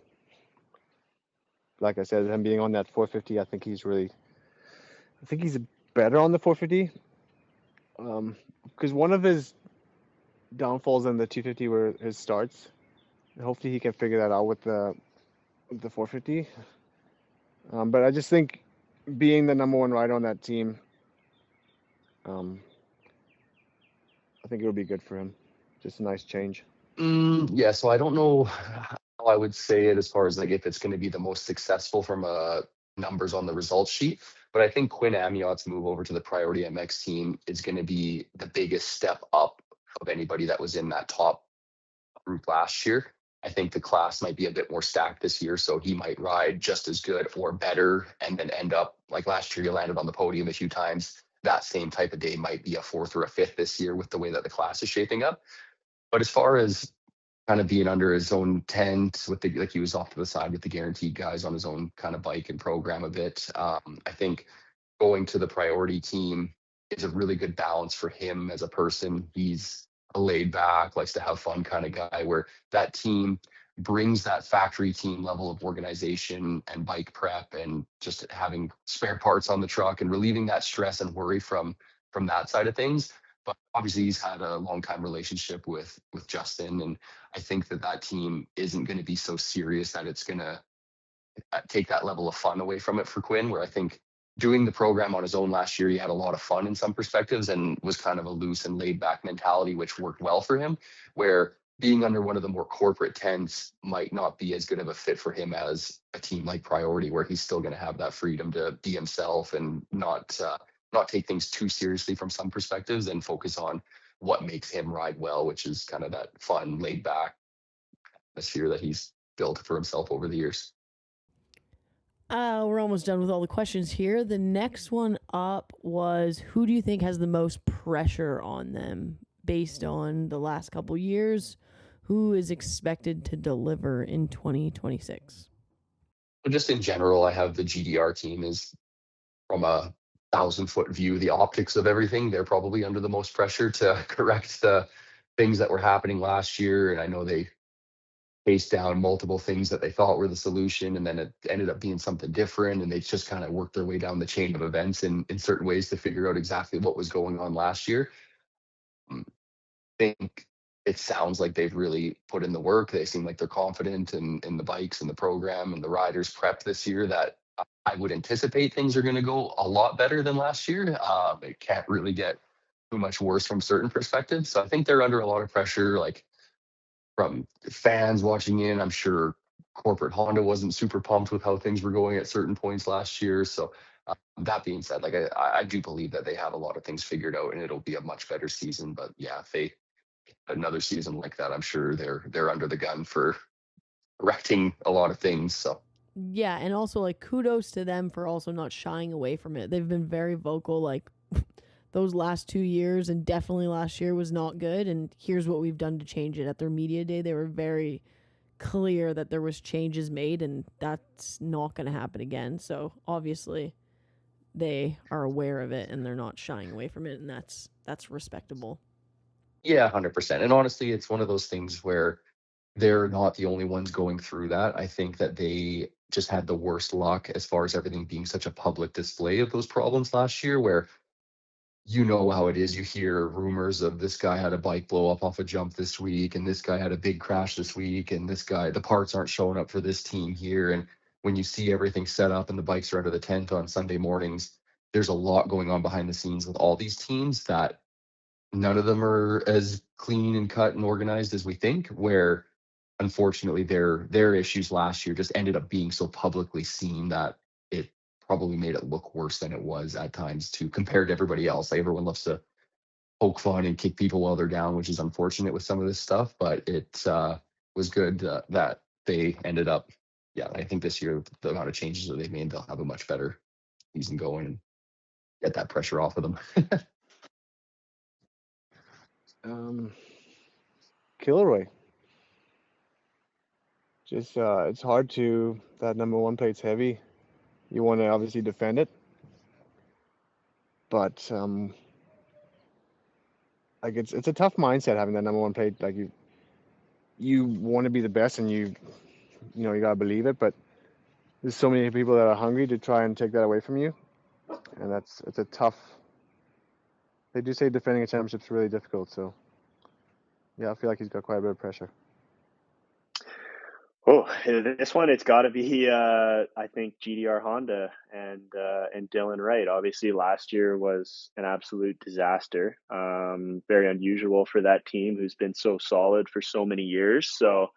Like I said, him being on that 450, I think he's better on the 450. Because one of his downfalls in the 250 were his starts. And hopefully he can figure that out with the 450. But I just think being the number one rider on that team, I think it'll be good for him. Just a nice change. Yeah, so I don't know how I would say it as far as like if it's going to be the most successful from numbers on the results sheet, but I think Quinn Amiot's move over to the Priority MX team is going to be the biggest step up of anybody that was in that top group last year. I think the class might be a bit more stacked this year, so he might ride just as good or better and then end up like last year. He landed on the podium a few times. That same type of day might be a fourth or a fifth this year with the way that the class is shaping up. But as far as kind of being under his own tent with he was off to the side with the Guaranteed guys on his own kind of bike and program a bit. I think going to the Priority team is a really good balance for him as a person. He's a laid back, likes to have fun kind of guy, where that team brings that factory team level of organization and bike prep and just having spare parts on the truck and relieving that stress and worry from that side of things. But obviously he's had a long time relationship with Justin. And I think that team isn't going to be so serious that it's going to take that level of fun away from it for Quinn, where I think doing the program on his own last year, he had a lot of fun in some perspectives and was kind of a loose and laid back mentality, which worked well for him, where being under one of the more corporate tents might not be as good of a fit for him as a team like Priority, where he's still going to have that freedom to be himself and not take things too seriously from some perspectives and focus on what makes him ride well, which is kind of that fun, laid back atmosphere that he's built for himself over the years. We're almost done with all the questions here. The next one up was, who do you think has the most pressure on them based on the last couple years? Who is expected to deliver in 2026? But just in general, I have the GDR team is from a 1,000-foot view, the optics of everything. They're probably under the most pressure to correct the things that were happening last year. And I know they faced down multiple things that they thought were the solution, and then it ended up being something different. And they just kind of worked their way down the chain of events in certain ways to figure out exactly what was going on last year. I think it sounds like they've really put in the work. They seem like they're confident in the bikes and the program and the riders prep this year, that I would anticipate things are going to go a lot better than last year. It can't really get too much worse from certain perspectives. So I think they're under a lot of pressure, like from fans watching in. I'm sure corporate Honda wasn't super pumped with how things were going at certain points last year. So that being said, like I do believe that they have a lot of things figured out and it'll be a much better season. But yeah, if they another season like that, I'm sure they're under the gun for correcting a lot of things. So yeah, and also like kudos to them for also not shying away from it. They've been very vocal, like those last 2 years and definitely last year was not good, and here's what we've done to change it. At their media day, they were very clear that there was changes made and that's not going to happen again. So obviously they are aware of it and they're not shying away from it, and that's respectable. Yeah, 100%. And honestly, it's one of those things where they're not the only ones going through that. I think that they just had the worst luck as far as everything being such a public display of those problems last year, where you know how it is. You hear rumors of this guy had a bike blow up off a jump this week, and this guy had a big crash this week, and this guy, the parts aren't showing up for this team here. And when you see everything set up and the bikes are under the tent on Sunday mornings, there's a lot going on behind the scenes with all these teams that none of them are as clean and cut and organized as we think, where unfortunately their issues last year just ended up being so publicly seen that it probably made it look worse than it was at times to compare to everybody else. Like, everyone loves to poke fun and kick people while they're down, which is unfortunate with some of this stuff, but it was good that they ended up, yeah, I think this year the amount of changes that they've made, they'll have a much better season going and get that pressure off of them. Kilroy. Just it's hard to, that number one plate's heavy. You want to obviously defend it, but like it's a tough mindset having that number one plate. Like you want to be the best, and you gotta believe it, but there's so many people that are hungry to try and take that away from you, and it's a tough. They do say defending a championship's really difficult, so yeah, I feel like he's got quite a bit of pressure. Oh, this one, it's got to be, I think, GDR Honda and Dylan Wright. Obviously, last year was an absolute disaster. Very unusual for that team who's been so solid for so many years. So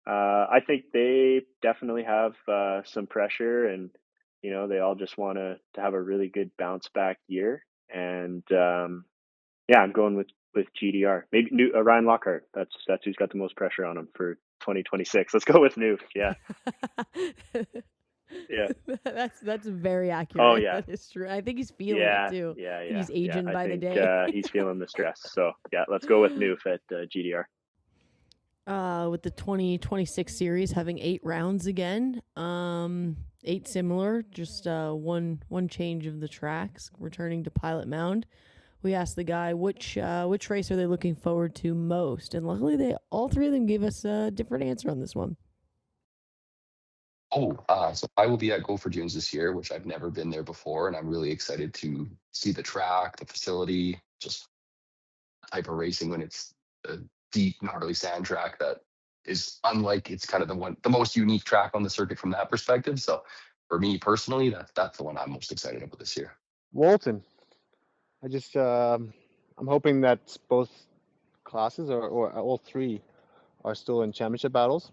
I think they definitely have some pressure, and they all just want to have a really good bounce back year. And yeah, I'm going with GDR. Maybe Ryan Lockhart. That's who's got the most pressure on him for 2026. Let's go with Noof. Yeah. Yeah. That's very accurate. Oh yeah. That is true. I think he's feeling Yeah. it too. Yeah. I think he's aging by the day. He's feeling the stress. So yeah, let's go with Noof at GDR. With the 2026 series having 8 rounds again, 8 similar, just one change of the tracks, returning to Pilot Mound. We asked the guy which race are they looking forward to most, and luckily all 3 of them gave us a different answer on this one. So I will be at Gopher Dunes this year, which I've never been there before, and I'm really excited to see the track, the facility, just type of racing when it's a deep, gnarly sand track that is unlike. It's kind of the most unique track on the circuit from that perspective. So for me personally, that's the one I'm most excited about this year. Walton. I just I'm hoping that both classes or all 3 are still in championship battles.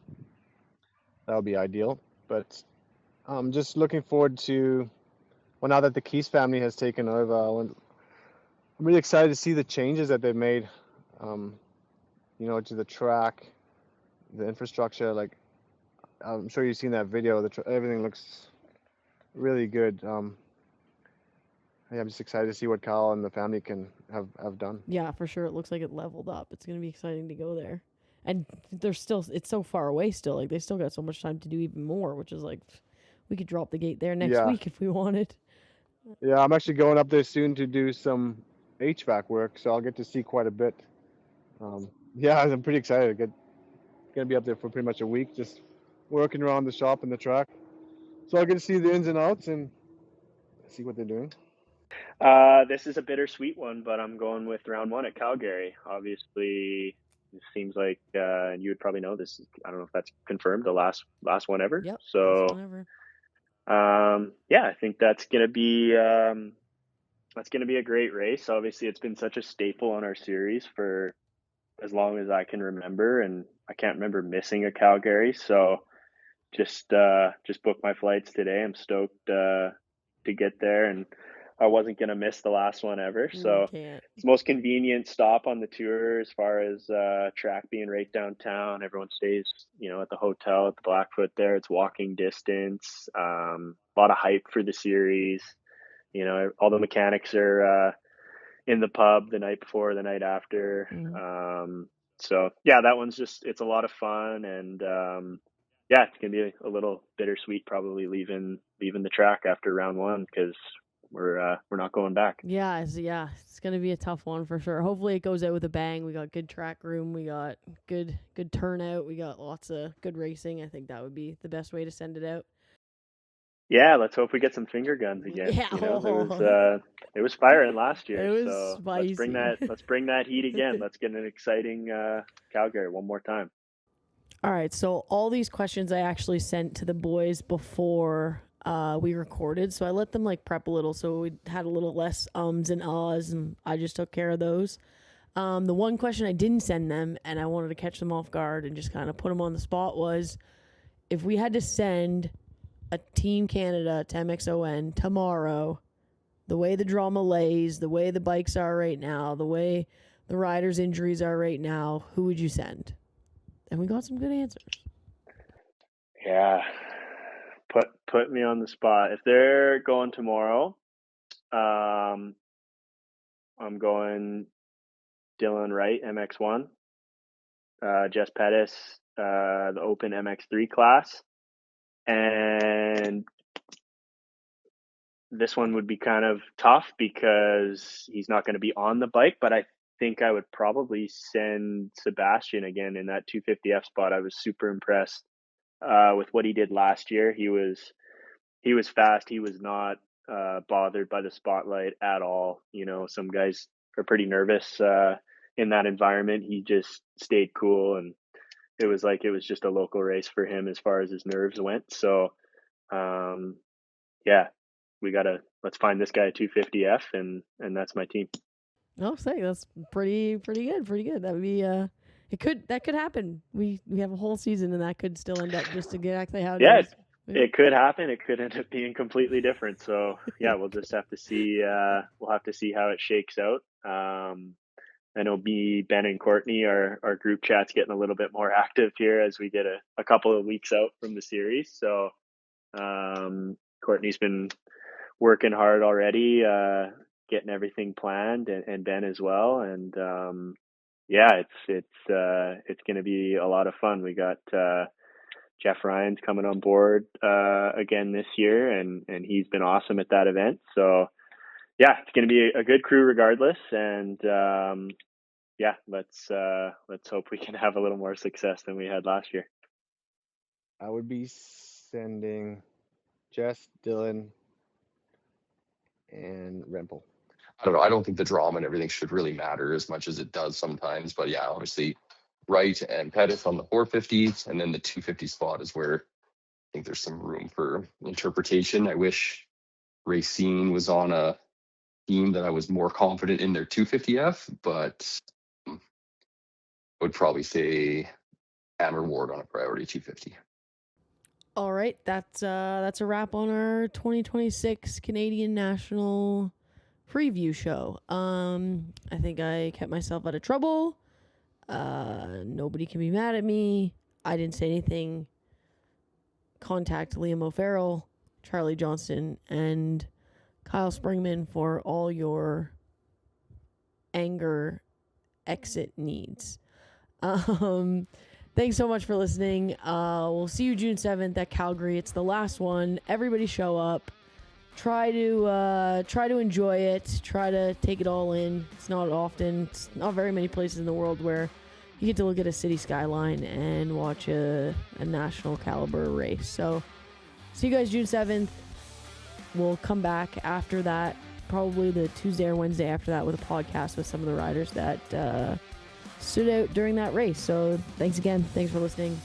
That would be ideal. But I'm just looking forward to, well, now that the Keys family has taken over, I'm really excited to see the changes that they've made, to the track, the infrastructure. Like, I'm sure you've seen that video. Everything looks really good. I'm just excited to see what Kyle and the family can have done. Yeah, for sure. It looks like it leveled up. It's going to be exciting to go there. And it's so far away still. Like, they still got so much time to do even more, which is like, we could drop the gate there next week if we wanted. Yeah, I'm actually going up there soon to do some HVAC work, so I'll get to see quite a bit. Yeah, I'm pretty excited. Going to be up there for pretty much a week, just working around the shop and the track. So I'll get to see the ins and outs and see what they're doing. This is a bittersweet one, but I'm going with round 1 at Calgary. Obviously, it seems like, and you would probably know this. I don't know if that's confirmed, the last one ever. Yep. So, last one ever. Yeah, I think that's gonna be a great race. Obviously, it's been such a staple on our series for as long as I can remember, and I can't remember missing a Calgary. So, just booked my flights today. I'm stoked to get there, and I wasn't going to miss the last one ever. So it's the most convenient stop on the tour as far as track being right downtown. Everyone stays, at the hotel at the Blackfoot there. It's walking distance. A lot of hype for the series. All the mechanics are in the pub the night before, the night after. So yeah, that one's it's a lot of fun, and yeah, it's gonna be a little bittersweet probably leaving the track after round 1, because we're not going back. Yeah, it's gonna be a tough one for sure. Hopefully it goes out with a bang. We got good track room, we got good turnout, we got lots of good racing. I think that would be the best way to send it out. Yeah, let's hope we get some finger guns again. Yeah. You know, it was firing last year. It was so spicy. let's bring that heat again. Let's get an exciting Calgary one more time. All right, so all these questions I actually sent to the boys before we recorded, so I let them like prep a little, so we had a little less ums and ahs, and I just took care of those. The one question I didn't send them, and I wanted to catch them off guard and just kind of put them on the spot, was if we had to send a Team Canada to MXoN tomorrow, the way the drama lays, the way the bikes are right now, the way the riders' injuries are right now, who would you send? And we got some good answers. Yeah, put me on the spot. If they're going tomorrow, I'm going Dylan Wright, MX1, Jess Pettis, the Open MX3 class, and this one would be kind of tough because he's not going to be on the bike, but I think I would probably send Sebastian again in that 250F spot. I was super impressed with what he did last year. He was fast. He was not bothered by the spotlight at all. You know, some guys are pretty nervous in that environment. He just stayed cool, and it was just a local race for him as far as his nerves went. So, yeah, let's find this guy a 250F, and that's my team. I'll say that's pretty good. That would be that could happen. We have a whole season, and that could still end up just exactly how it is. It could happen. It could end up being completely different. So yeah, we'll just have to see. We'll have to see how it shakes out. I know Ben and Courtney, our group chat's getting a little bit more active here as we get a couple of weeks out from the series. So Courtney's been working hard already, getting everything planned, and Ben as well. And yeah, it's going to be a lot of fun. We got Jeff Ryan's coming on board again this year, and he's been awesome at that event. So yeah, it's going to be a good crew regardless. And yeah, let's hope we can have a little more success than we had last year. I would be sending Jess, Dylan, and Rempel. I don't know. I don't think the drama and everything should really matter as much as it does sometimes. But yeah, obviously, Wright and Pettis on the 450, and then the 250 spot is where I think there's some room for interpretation. I wish Racine was on a team that I was more confident in their 250F, but I would probably say Hammer Ward on a priority 250. All right, that's a wrap on our 2026 Canadian National preview show. I think I kept myself out of trouble. Nobody can be mad at me. I didn't say anything. Contact Liam O'Farrell, Charlie Johnston, and Kyle Springman for all your anger exit needs. Thanks so much for listening. We'll see you June 7th at Calgary. It's the last one. Everybody show up. Try to enjoy it. Try to take it all in. It's not very many places in the world where you get to look at a city skyline and watch a national caliber race. So see you guys June 7th. We'll come back after that, probably the Tuesday or Wednesday after that, with a podcast with some of the riders that stood out during that race. So thanks again. Thanks for listening.